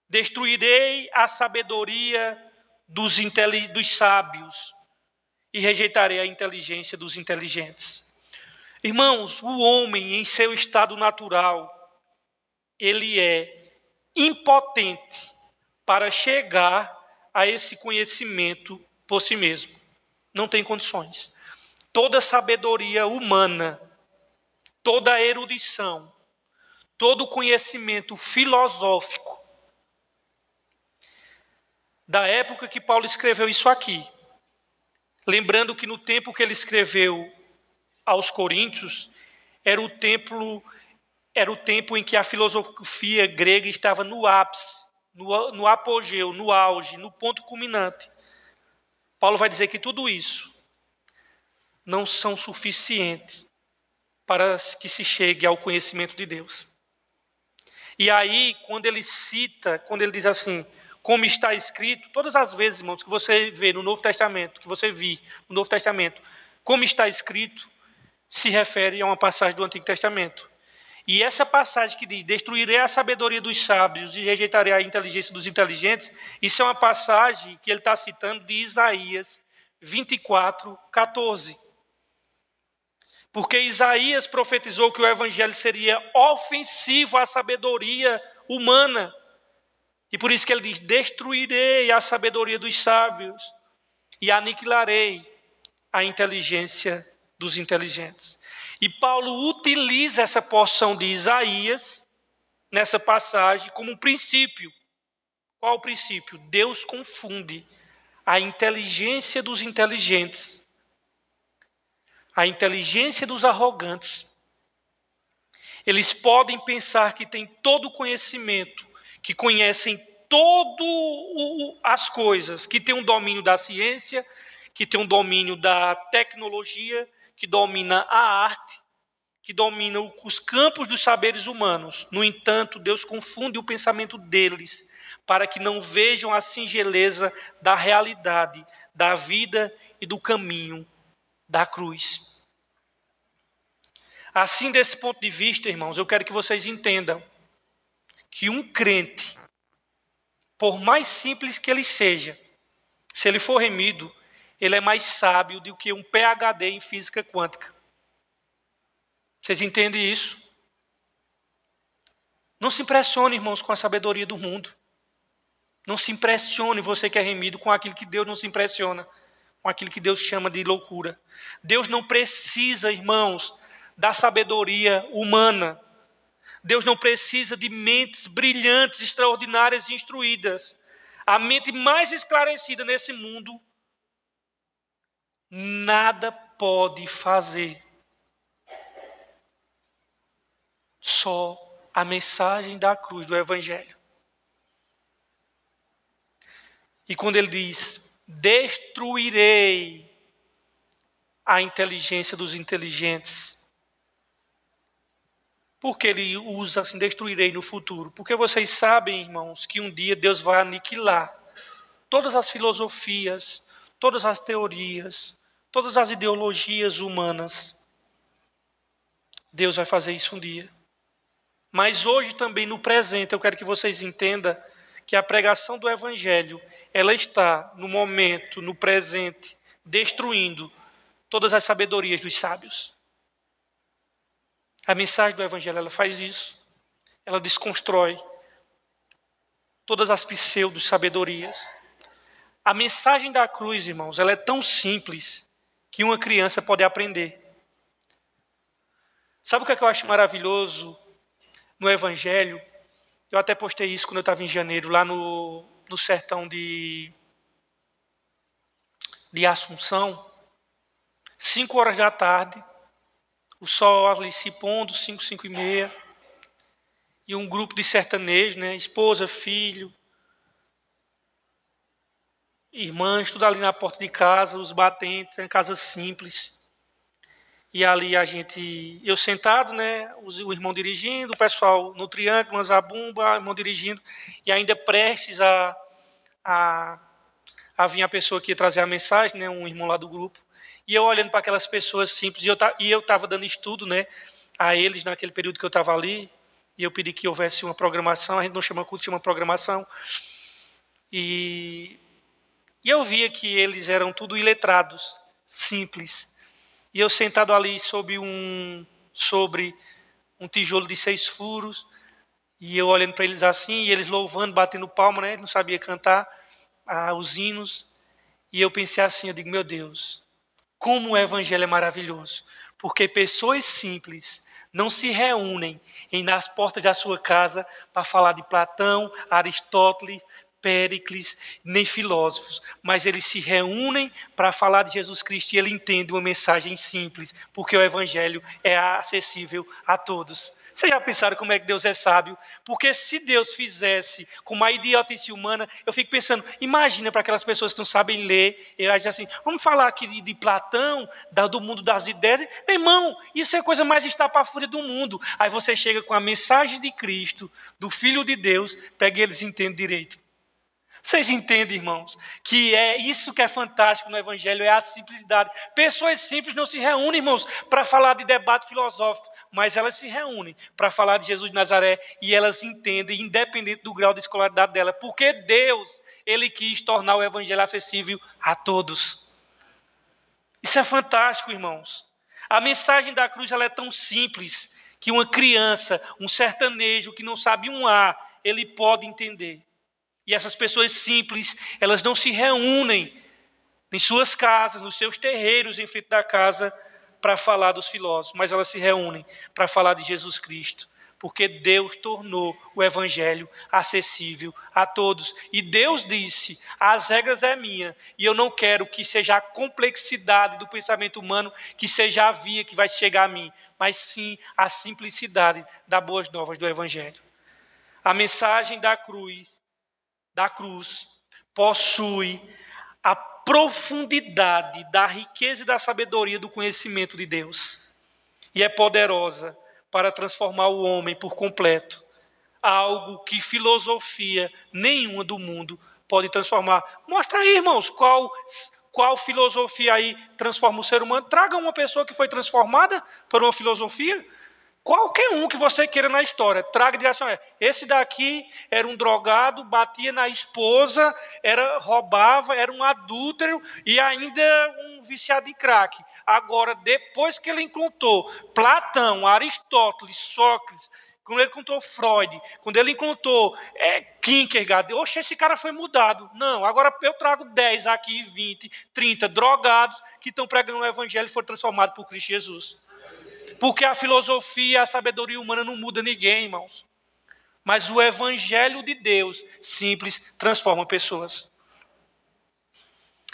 destruirei a sabedoria dos sábios e rejeitarei a inteligência dos inteligentes. Irmãos, o homem em seu estado natural, ele é impotente para chegar a esse conhecimento por si mesmo. Não tem condições. Toda sabedoria humana, toda erudição, todo conhecimento filosófico da época que Paulo escreveu isso aqui, lembrando que no tempo que ele escreveu aos Coríntios, era o tempo em que a filosofia grega estava no ápice, no apogeu, no auge, no ponto culminante. Paulo vai dizer que tudo isso não são suficientes para que se chegue ao conhecimento de Deus. E aí, quando ele diz assim, como está escrito, todas as vezes, irmãos, que você vê no Novo Testamento, como está escrito, se refere a uma passagem do Antigo Testamento. E essa passagem que diz, destruirei a sabedoria dos sábios e rejeitarei a inteligência dos inteligentes, isso é uma passagem que ele está citando de Isaías 24, 14. Porque Isaías profetizou que o evangelho seria ofensivo à sabedoria humana. E por isso que ele diz: destruirei a sabedoria dos sábios e aniquilarei a inteligência dos inteligentes. E Paulo utiliza essa porção de Isaías, nessa passagem, como um princípio. Qual o princípio? Deus confunde a inteligência dos inteligentes, a inteligência dos arrogantes. Eles podem pensar que têm todo o conhecimento, que conhecem todas as coisas, que têm um domínio da ciência, que têm um domínio da tecnologia, que domina a arte, que domina os campos dos saberes humanos. No entanto, Deus confunde o pensamento deles, para que não vejam a singeleza da realidade, da vida e do caminho da cruz. Assim, desse ponto de vista, irmãos, eu quero que vocês entendam que um crente, por mais simples que ele seja, se ele for remido, ele é mais sábio do que um PhD em física quântica. Vocês entendem isso? Não se impressione, irmãos, com a sabedoria do mundo. Não se impressione, você que é remido, com aquilo que Deus não se impressiona, com aquilo que Deus chama de loucura. Deus não precisa, irmãos, da sabedoria humana. Deus não precisa de mentes brilhantes, extraordinárias e instruídas. A mente mais esclarecida nesse mundo nada pode fazer. Só a mensagem da cruz do Evangelho. E quando ele diz: destruirei a inteligência dos inteligentes, por que ele usa assim, destruirei no futuro? Porque vocês sabem, irmãos, que um dia Deus vai aniquilar todas as filosofias, todas as teorias, todas as ideologias humanas. Deus vai fazer isso um dia. Mas hoje também, no presente, eu quero que vocês entendam que a pregação do Evangelho, ela está no momento, no presente, destruindo todas as sabedorias dos sábios. A mensagem do Evangelho, ela faz isso. Ela desconstrói todas as pseudo-sabedorias. A mensagem da cruz, irmãos, ela é tão simples que uma criança pode aprender. Sabe o que eu acho maravilhoso no Evangelho? Eu até postei isso quando eu estava em janeiro, lá no sertão de Assunção. 5 horas da tarde, o sol ali se pondo, 5, 5 e meia. E um grupo de sertanejos, né, esposa, filho, irmãs, tudo ali na porta de casa, os batentes, em casa simples. E ali eu sentado, né, o irmão dirigindo, o pessoal no triângulo, uma zabumba, o irmão dirigindo, e ainda prestes a vir a pessoa que ia trazer a mensagem, né, um irmão lá do grupo, e eu olhando para aquelas pessoas simples, e eu estava dando estudo, né, a eles naquele período que eu estava ali, e eu pedi que houvesse uma programação, a gente não chama culto, chama programação, e eu via que eles eram tudo iletrados, simples. E eu sentado ali sobre um tijolo de 6 furos, e eu olhando para eles assim, e eles louvando, batendo palma, né? Ele não sabia cantar os hinos. E eu pensei assim, eu digo, meu Deus, como o Evangelho é maravilhoso. Porque pessoas simples não se reúnem nas portas da sua casa para falar de Platão, Aristóteles, Péricles, nem filósofos, mas eles se reúnem para falar de Jesus Cristo e ele entende uma mensagem simples, porque o Evangelho é acessível a todos. Vocês já pensaram como é que Deus é sábio? Porque se Deus fizesse com uma idiotice humana, eu fico pensando, imagina para aquelas pessoas que não sabem ler, eu acho assim, vamos falar aqui de Platão, do mundo das ideias. Meu irmão, isso é a coisa mais estapafúria do mundo. Aí você chega com a mensagem de Cristo, do Filho de Deus, pega e eles entendem direito. Vocês entendem, irmãos, que é isso que é fantástico no Evangelho, é a simplicidade. Pessoas simples não se reúnem, irmãos, para falar de debate filosófico, mas elas se reúnem para falar de Jesus de Nazaré e elas entendem, independente do grau de escolaridade dela, porque Deus, Ele quis tornar o Evangelho acessível a todos. Isso é fantástico, irmãos. A mensagem da cruz ela é tão simples que uma criança, um sertanejo que não sabe um A, ele pode entender. E essas pessoas simples, elas não se reúnem em suas casas, nos seus terreiros em frente da casa para falar dos filósofos, mas elas se reúnem para falar de Jesus Cristo, porque Deus tornou o evangelho acessível a todos. E Deus disse, as regras é minha, e eu não quero que seja a complexidade do pensamento humano que seja a via que vai chegar a mim, mas sim a simplicidade das boas novas do evangelho. A mensagem da cruz possui a profundidade da riqueza e da sabedoria do conhecimento de Deus. E é poderosa para transformar o homem por completo. Algo que filosofia nenhuma do mundo pode transformar. Mostra aí, irmãos, qual filosofia aí transforma o ser humano. Traga uma pessoa que foi transformada por uma filosofia. Qualquer um que você queira na história, traga e diga assim, esse daqui era um drogado, batia na esposa, roubava, era um adúltero e ainda um viciado em crack. Agora, depois que ele encontrou Platão, Aristóteles, Sócrates, quando ele encontrou Freud, quando ele encontrou Kierkegaard, oxe, esse cara foi mudado. Não, agora eu trago 10 aqui, 20, 30 drogados que estão pregando o evangelho e foram transformados por Cristo Jesus. Porque a filosofia, a sabedoria humana não muda ninguém, irmãos. Mas o evangelho de Deus, simples, transforma pessoas.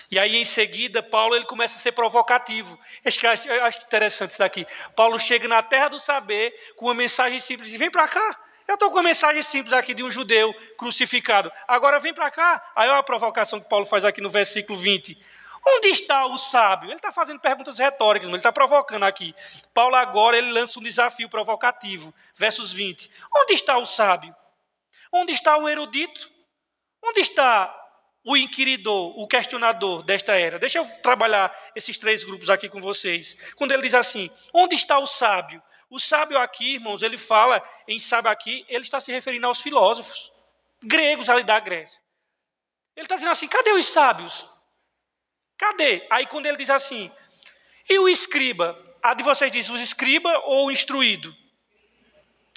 E aí, em seguida, Paulo ele começa a ser provocativo. Eu acho interessante isso daqui. Paulo chega na terra do saber com uma mensagem simples. Diz, vem para cá. Eu estou com uma mensagem simples aqui de um judeu crucificado. Agora vem para cá. Aí olha a provocação que Paulo faz aqui no versículo 20. Onde está o sábio? Ele está fazendo perguntas retóricas, ele está provocando aqui. Paulo agora ele lança um desafio provocativo. Versos 20. Onde está o sábio? Onde está o erudito? Onde está o inquiridor, o questionador desta era? Deixa eu trabalhar esses 3 grupos aqui com vocês. Quando ele diz assim, onde está o sábio? O sábio aqui, irmãos, ele fala em sábio aqui, ele está se referindo aos filósofos gregos ali da Grécia. Ele está dizendo assim, cadê os sábios? Cadê? Aí quando ele diz assim, e o escriba? A de vocês diz o escriba ou o instruído?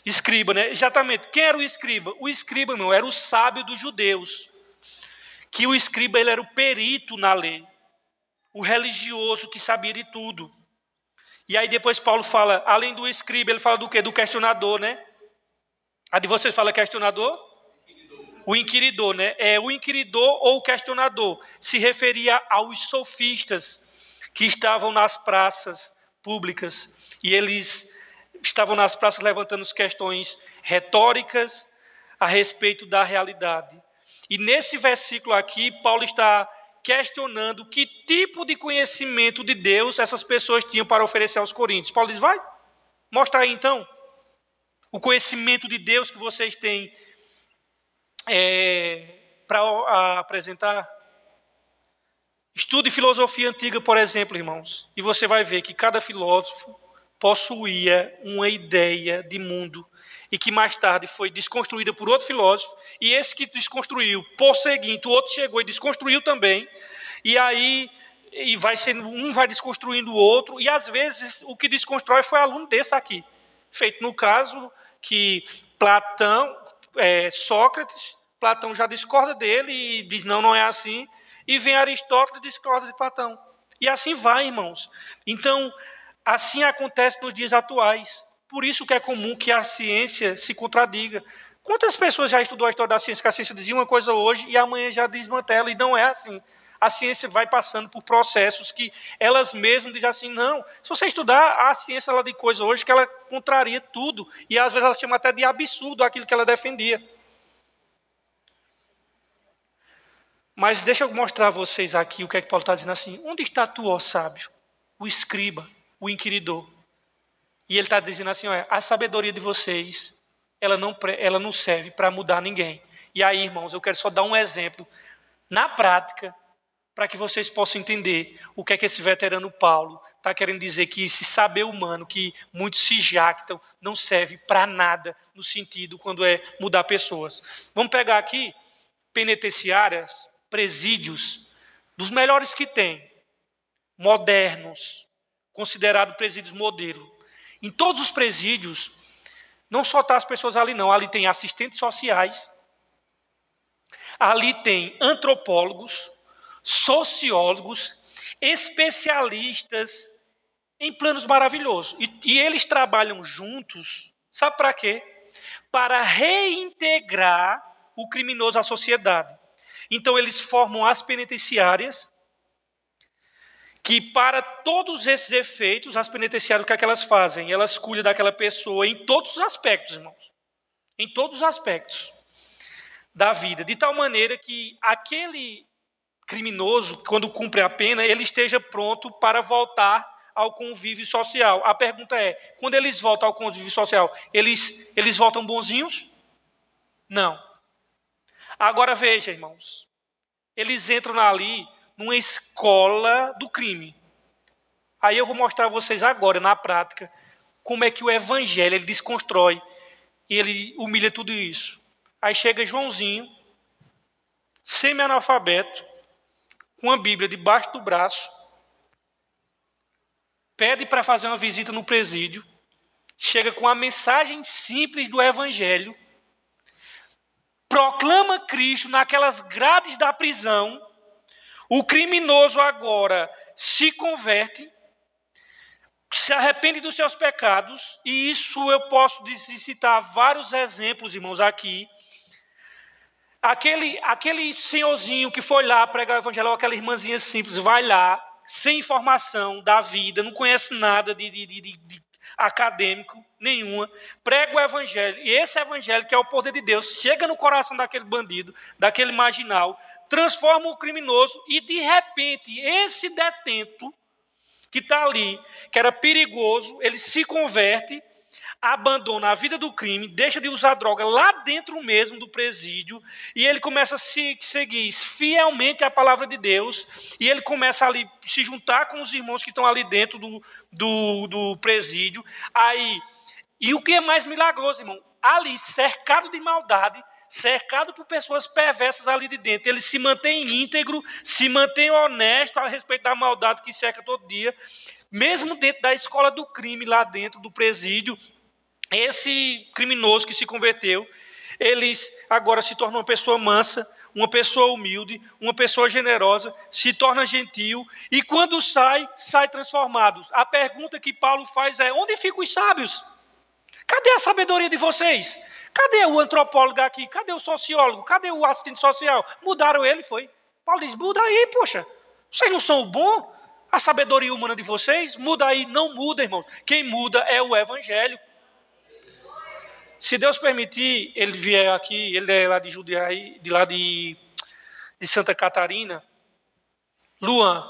Escriba, né? Exatamente. Quem era o escriba? O escriba, irmão, era o sábio dos judeus. Que o escriba ele era o perito na lei. O religioso que sabia de tudo. E aí depois Paulo fala, além do escriba, ele fala do quê? Do questionador, né? A de vocês fala questionador? O inquiridor, né? O inquiridor ou o questionador se referia aos sofistas que estavam nas praças públicas. E eles estavam nas praças levantando questões retóricas a respeito da realidade. E nesse versículo aqui, Paulo está questionando que tipo de conhecimento de Deus essas pessoas tinham para oferecer aos coríntios. Paulo diz, vai, mostra aí então o conhecimento de Deus que vocês têm para apresentar. Estude filosofia antiga, por exemplo, irmãos, e você vai ver que cada filósofo possuía uma ideia de mundo e que mais tarde foi desconstruída por outro filósofo, e esse que desconstruiu, por seguinte, o outro chegou e desconstruiu também, e aí um vai desconstruindo o outro, e às vezes o que desconstrói foi aluno desse aqui, feito no caso que Sócrates, Platão já discorda dele e diz não é assim, e vem Aristóteles e discorda de Platão. E assim vai, irmãos. Então, assim acontece nos dias atuais. Por isso que é comum que a ciência se contradiga. Quantas pessoas já estudou a história da ciência, que a ciência dizia uma coisa hoje e amanhã já desmantela, e não é assim. A ciência vai passando por processos que elas mesmas dizem assim, não, se você estudar a ciência ela de coisa hoje, que ela contraria tudo, e às vezes ela chama até de absurdo aquilo que ela defendia. Mas deixa eu mostrar a vocês aqui o que é que Paulo está dizendo assim, onde está tu, ó sábio, o escriba, o inquiridor? E ele está dizendo assim, olha, a sabedoria de vocês, ela não serve para mudar ninguém. E aí, irmãos, eu quero só dar um exemplo, na prática, para que vocês possam entender o que é que esse veterano Paulo está querendo dizer, que esse saber humano, que muitos se jactam, não serve para nada, no sentido quando é mudar pessoas. Vamos pegar aqui penitenciárias, presídios, dos melhores que tem, modernos, considerados presídios modelo. Em todos os presídios, não só está as pessoas ali não, ali tem assistentes sociais, Ali tem antropólogos, sociólogos, especialistas em planos maravilhosos. E eles trabalham juntos, sabe para quê? Para reintegrar o criminoso à sociedade. Então eles formam as penitenciárias, que para todos esses efeitos, as penitenciárias, o que é que elas fazem? Elas cuidam daquela pessoa em todos os aspectos, irmãos. Em todos os aspectos da vida. De tal maneira que aquele criminoso, quando cumpre a pena, ele esteja pronto para voltar ao convívio social. A pergunta é, quando eles voltam ao convívio social, eles voltam bonzinhos? Não. Agora veja, irmãos. Eles entram ali numa escola do crime. Aí eu vou mostrar a vocês agora, na prática, como é que o evangelho ele desconstrói e ele humilha tudo isso. Aí chega Joãozinho, semi-analfabeto, com a Bíblia debaixo do braço, pede para fazer uma visita no presídio, chega com a mensagem simples do evangelho, proclama Cristo naquelas grades da prisão. O criminoso agora se converte, se arrepende dos seus pecados, e isso eu posso citar vários exemplos, irmãos, aqui. Aquele senhorzinho que foi lá pregar o evangelho, aquela irmãzinha simples, vai lá, sem informação da vida, não conhece nada de acadêmico nenhuma, prega o evangelho, e esse evangelho, que é o poder de Deus, chega no coração daquele bandido, daquele marginal, transforma o criminoso, e de repente, esse detento que está ali, que era perigoso, ele se converte, abandona a vida do crime, deixa de usar droga lá dentro mesmo do presídio, e ele começa a seguir fielmente a palavra de Deus, e ele começa ali a se juntar com os irmãos que estão ali dentro do presídio. Aí, e o que é mais milagroso, irmão? Ali, cercado de maldade, cercado por pessoas perversas ali de dentro, ele se mantém íntegro, se mantém honesto a respeito da maldade que cerca todo dia, mesmo dentro da escola do crime, lá dentro do presídio. Esse criminoso que se converteu, eles agora se tornam uma pessoa mansa, uma pessoa humilde, uma pessoa generosa, se torna gentil, e quando sai transformados. A pergunta que Paulo faz é, onde ficam os sábios? Cadê a sabedoria de vocês? Cadê o antropólogo aqui? Cadê o sociólogo? Cadê o assistente social? Mudaram ele, foi. Paulo diz, muda aí, poxa. Vocês não são o bom? A sabedoria humana de vocês? Muda aí. Não muda, irmãos. Quem muda é o evangelho. Se Deus permitir, ele vier aqui, ele é lá de Jundiaí, de lá de Santa Catarina, Luan,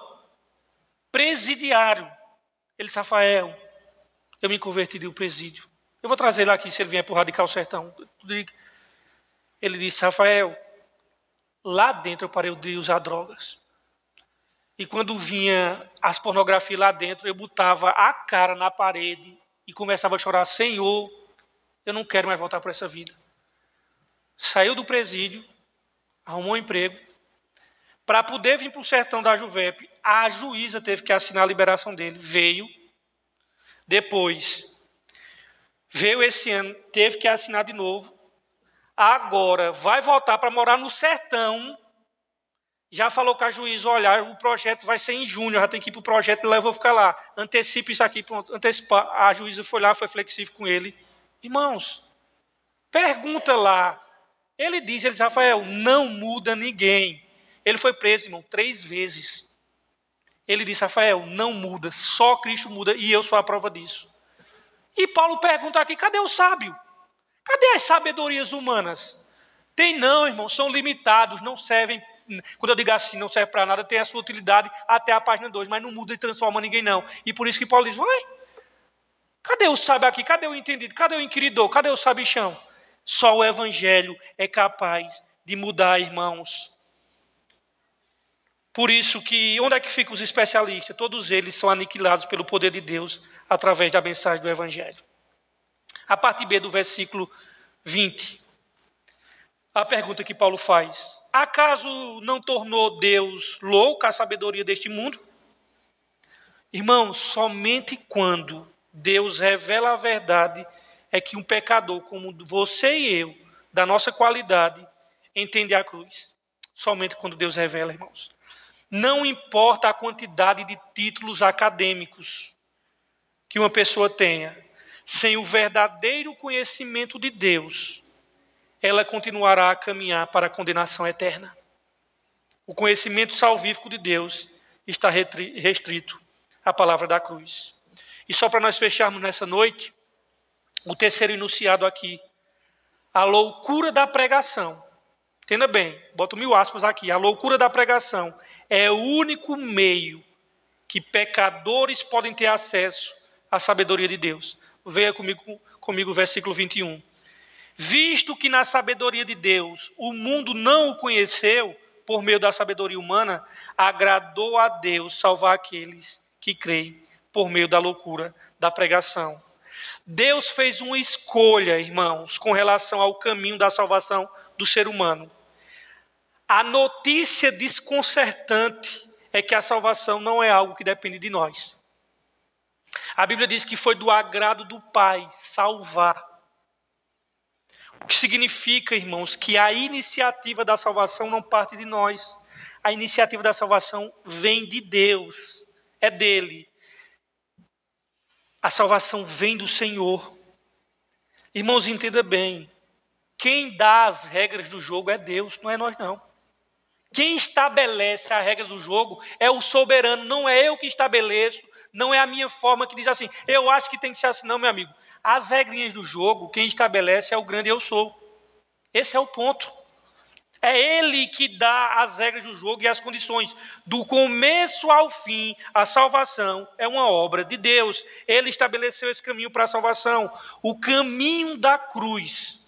presidiário. Ele disse, Rafael, eu me converti de um presídio. Eu vou trazer ele aqui, se ele vier para o Radical Sertão. Ele disse, Rafael, lá dentro eu parei de usar drogas. E quando vinha as pornografias lá dentro, eu botava a cara na parede e começava a chorar, Senhor, eu não quero mais voltar para essa vida. Saiu do presídio, arrumou um emprego. Para poder vir para o sertão da Juvep, a juíza teve que assinar a liberação dele. Veio. Depois, veio esse ano, teve que assinar de novo. Agora, vai voltar para morar no sertão. Já falou com a juíza, olha, o projeto vai ser em junho, já tem que ir para o projeto, eu vou ficar lá. Antecipa isso aqui, pronto. Antecipa. A juíza foi lá, foi flexível com ele. Irmãos, pergunta lá. Ele disse, Rafael, não muda ninguém. Ele foi preso, irmão, 3 vezes. Ele disse, Rafael, não muda, só Cristo muda, e eu sou a prova disso. E Paulo pergunta aqui, cadê o sábio? Cadê as sabedorias humanas? Tem não, irmão, são limitados, não servem. Quando eu digo assim, não serve para nada, tem a sua utilidade até a página 2, mas não muda e transforma ninguém não. E por isso que Paulo diz, vai. Cadê o sábio aqui? Cadê o entendido? Cadê o inquiridor? Cadê o sabichão? Só o evangelho é capaz de mudar, irmãos. Por isso que, onde é que ficam os especialistas? Todos eles são aniquilados pelo poder de Deus através da mensagem do evangelho. A parte B do versículo 20. A pergunta que Paulo faz. Acaso não tornou Deus louca a sabedoria deste mundo? Irmãos, somente quando Deus revela a verdade é que um pecador como você e eu, da nossa qualidade, entende a cruz? Somente quando Deus revela, irmãos. Não importa a quantidade de títulos acadêmicos que uma pessoa tenha, sem o verdadeiro conhecimento de Deus, ela continuará a caminhar para a condenação eterna. O conhecimento salvífico de Deus está restrito à palavra da cruz. E só para nós fecharmos nessa noite, o terceiro enunciado aqui, a loucura da pregação. Entenda bem, boto 1000 aspas aqui. A loucura da pregação é o único meio que pecadores podem ter acesso à sabedoria de Deus. Veja comigo o versículo 21. Visto que na sabedoria de Deus o mundo não o conheceu por meio da sabedoria humana, agradou a Deus salvar aqueles que creem por meio da loucura da pregação. Deus fez uma escolha, irmãos, com relação ao caminho da salvação do ser humano. A notícia desconcertante é que a salvação não é algo que depende de nós. A Bíblia diz que foi do agrado do Pai salvar. O que significa, irmãos, que a iniciativa da salvação não parte de nós. A iniciativa da salvação vem de Deus, é dele. A salvação vem do Senhor. Irmãos, entenda bem. Quem dá as regras do jogo é Deus, não é nós não. Quem estabelece a regra do jogo é o soberano, não é eu que estabeleço, não é a minha forma que diz assim, eu acho que tem que ser assim, não, meu amigo. As regrinhas do jogo, quem estabelece é o grande eu sou. Esse é o ponto. É ele que dá as regras do jogo e as condições. Do começo ao fim, a salvação é uma obra de Deus. Ele estabeleceu esse caminho para a salvação. O caminho da cruz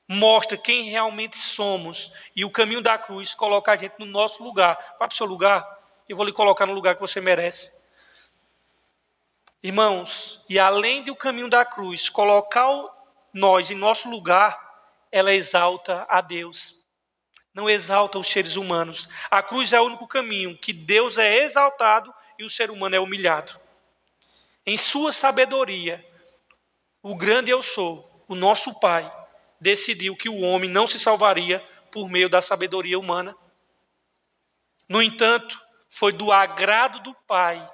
mostra quem realmente somos. E o caminho da cruz coloca a gente no nosso lugar. Vá para o seu lugar, eu vou lhe colocar no lugar que você merece. Irmãos, e além do caminho da cruz colocar nós em nosso lugar, ela exalta a Deus. Não exalta os seres humanos. A cruz é o único caminho que Deus é exaltado e o ser humano é humilhado. Em sua sabedoria, o grande eu sou, o nosso Pai, decidiu que o homem não se salvaria por meio da sabedoria humana. No entanto, foi do agrado do Pai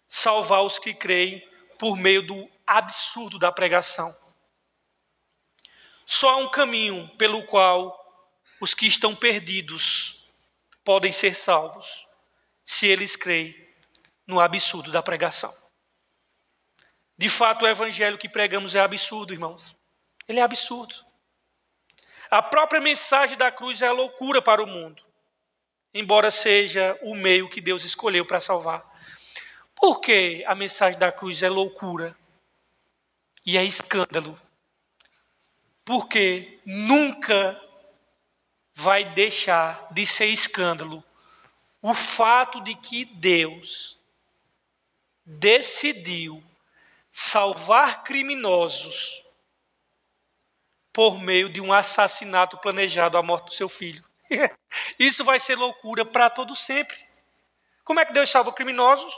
salvar os que creem por meio do absurdo da pregação. Só há um caminho pelo qual os que estão perdidos podem ser salvos, se eles creem no absurdo da pregação. De fato, o evangelho que pregamos é absurdo, irmãos. Ele é absurdo. A própria mensagem da cruz é a loucura para o mundo, embora seja o meio que Deus escolheu para salvar. Por que a mensagem da cruz é loucura e é escândalo? Porque nunca vai deixar de ser escândalo o fato de que Deus decidiu salvar criminosos por meio de um assassinato planejado, a morte do seu filho. Isso vai ser loucura para todo sempre. Como é que Deus salva criminosos?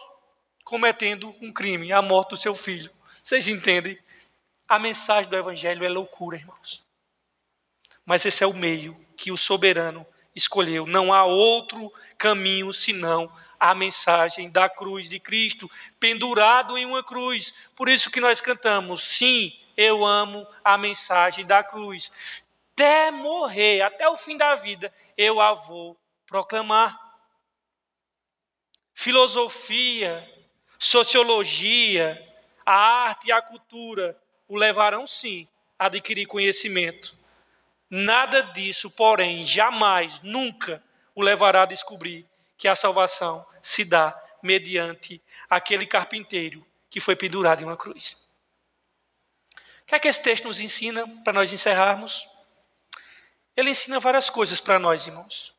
Cometendo um crime, a morte do seu filho. Vocês entendem? A mensagem do evangelho é loucura, irmãos. Mas esse é o meio que o soberano escolheu. Não há outro caminho senão a mensagem da cruz de Cristo, pendurado em uma cruz. Por isso que nós cantamos, sim, eu amo a mensagem da cruz. Até morrer, até o fim da vida, eu a vou proclamar. Filosofia, sociologia, a arte e a cultura o levarão sim a adquirir conhecimento. Nada disso, porém, jamais, nunca o levará a descobrir que a salvação se dá mediante aquele carpinteiro que foi pendurado em uma cruz. O que é que esse texto nos ensina para nós encerrarmos? Ele ensina várias coisas para nós, irmãos.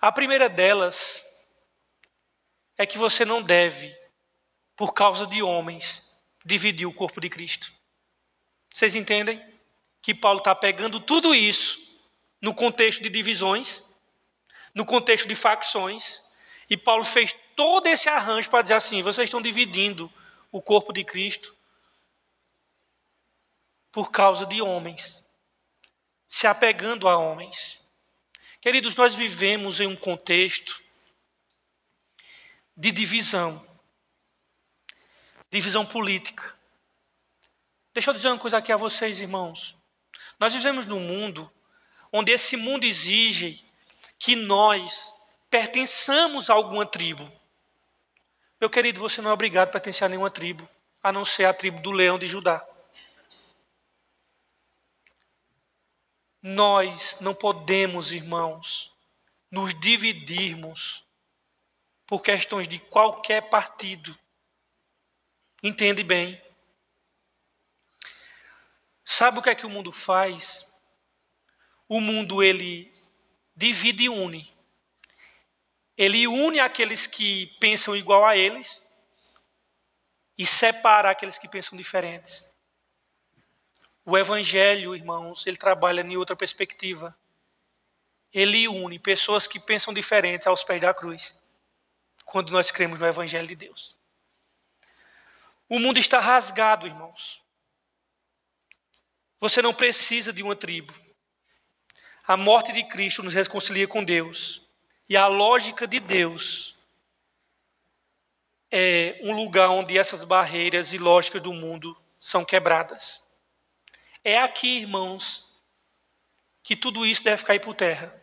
A primeira delas é que você não deve, por causa de homens, dividir o corpo de Cristo. Vocês entendem? Que Paulo está pegando tudo isso no contexto de divisões, no contexto de facções, e Paulo fez todo esse arranjo para dizer assim, vocês estão dividindo o corpo de Cristo por causa de homens. se apegando a homens. Queridos, nós vivemos em um contexto de divisão política. Deixa eu dizer uma coisa aqui a vocês, irmãos. Nós vivemos num mundo onde esse mundo exige que nós pertençamos a alguma tribo. Meu querido, você não é obrigado a pertencer a nenhuma tribo, a não ser a tribo do leão de Judá. Nós não podemos, irmãos, nos dividirmos por questões de qualquer partido. Entende bem? Sabe o que é que o mundo faz? O mundo, ele divide e une. Ele une aqueles que pensam igual a eles e separa aqueles que pensam diferentes. O Evangelho, irmãos, ele trabalha em outra perspectiva. Ele une pessoas que pensam diferente aos pés da cruz, quando nós cremos no Evangelho de Deus. O mundo está rasgado, irmãos. Você não precisa de uma tribo. A morte de Cristo nos reconcilia com Deus. E a lógica de Deus é um lugar onde essas barreiras e lógicas do mundo são quebradas. É aqui, irmãos, que tudo isso deve cair por terra.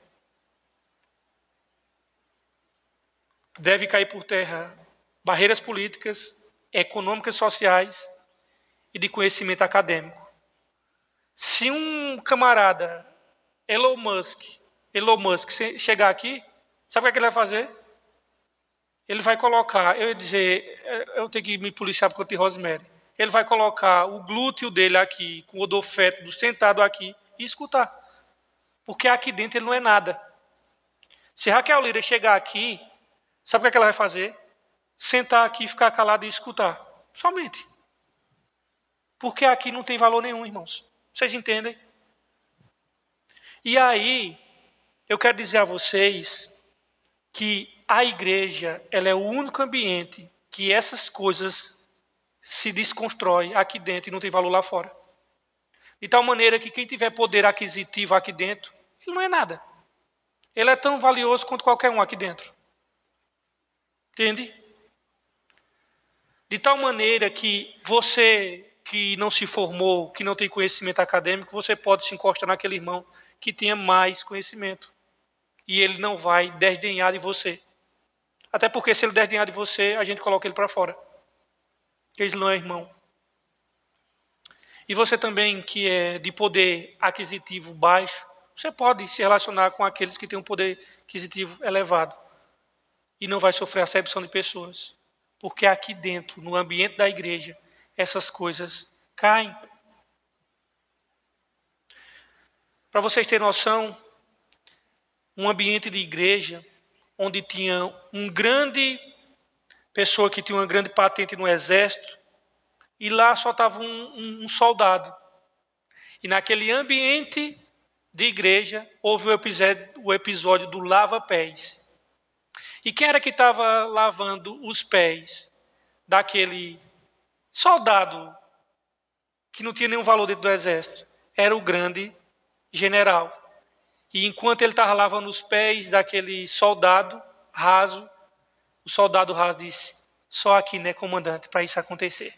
Deve cair por terra barreiras políticas, econômicas, sociais e de conhecimento acadêmico. Se um camarada, Elon Musk chegar aqui, sabe o que ele vai fazer? Ele vai colocar, eu ia dizer, eu tenho que me policiar por conta de Rosemary. Ele vai colocar o glúteo dele aqui, com o odor fétido, sentado aqui e escutar. Porque aqui dentro ele não é nada. Se Raquel Lira chegar aqui, sabe o que ela vai fazer? Sentar aqui, ficar calada e escutar. Somente. Porque aqui não tem valor nenhum, irmãos. Vocês entendem? E aí, eu quero dizer a vocês que a igreja, ela é o único ambiente que essas coisas se desconstroem aqui dentro e não tem valor lá fora. De tal maneira que quem tiver poder aquisitivo aqui dentro, ele não é nada. Ele é tão valioso quanto qualquer um aqui dentro. Entende? De tal maneira que você que não se formou, que não tem conhecimento acadêmico, você pode se encostar naquele irmão que tenha mais conhecimento. E ele não vai desdenhar de você. Até porque se ele desdenhar de você, a gente coloca ele para fora. Porque ele não é irmão. E você também, que é de poder aquisitivo baixo, você pode se relacionar com aqueles que têm um poder aquisitivo elevado. E não vai sofrer acepção de pessoas. Porque aqui dentro, no ambiente da igreja, essas coisas caem. Para vocês terem noção, um ambiente de igreja onde tinha pessoa que tinha uma grande patente no exército, e lá só estava um soldado. E naquele ambiente de igreja houve o episódio do lava-pés. E quem era que estava lavando os pés daquele soldado que não tinha nenhum valor dentro do exército? Era o grande general. E enquanto ele estava lavando os pés daquele soldado raso, o soldado raso disse: só aqui, né, comandante, para isso acontecer.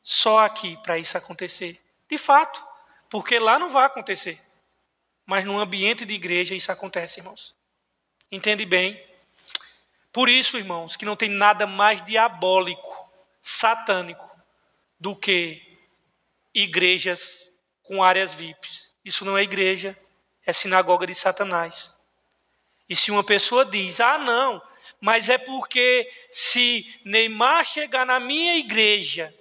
Só aqui para isso acontecer. De fato, porque lá não vai acontecer. Mas no ambiente de igreja isso acontece, irmãos. Entende bem? Por isso, irmãos, que não tem nada mais diabólico, satânico, do que igrejas com áreas VIPs. Isso não é igreja, é sinagoga de Satanás. E se uma pessoa diz: ah, não, mas é porque se Neymar chegar na minha igreja,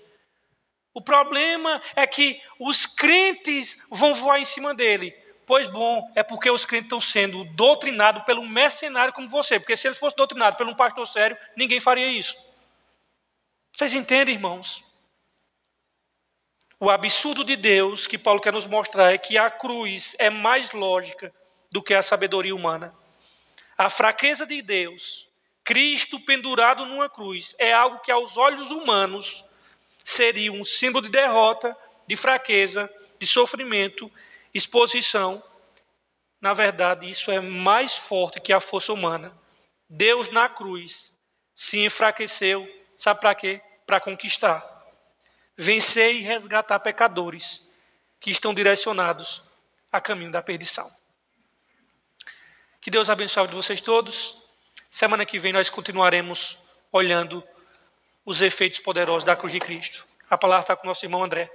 o problema é que os crentes vão voar em cima dele. Pois bom, é porque os crentes estão sendo doutrinados pelo mercenário como você. Porque se ele fosse doutrinado por um pastor sério, ninguém faria isso. Vocês entendem, irmãos? O absurdo de Deus que Paulo quer nos mostrar é que a cruz é mais lógica do que a sabedoria humana. A fraqueza de Deus, Cristo pendurado numa cruz, é algo que aos olhos humanos seria um símbolo de derrota, de fraqueza, de sofrimento Exposição, na verdade, isso é mais forte que a força humana. Deus na cruz se enfraqueceu, sabe para quê? Para conquistar. Vencer e resgatar pecadores que estão direcionados a caminho da perdição. Que Deus abençoe de vocês todos. Semana que vem nós continuaremos olhando os efeitos poderosos da cruz de Cristo. A palavra está com o nosso irmão André.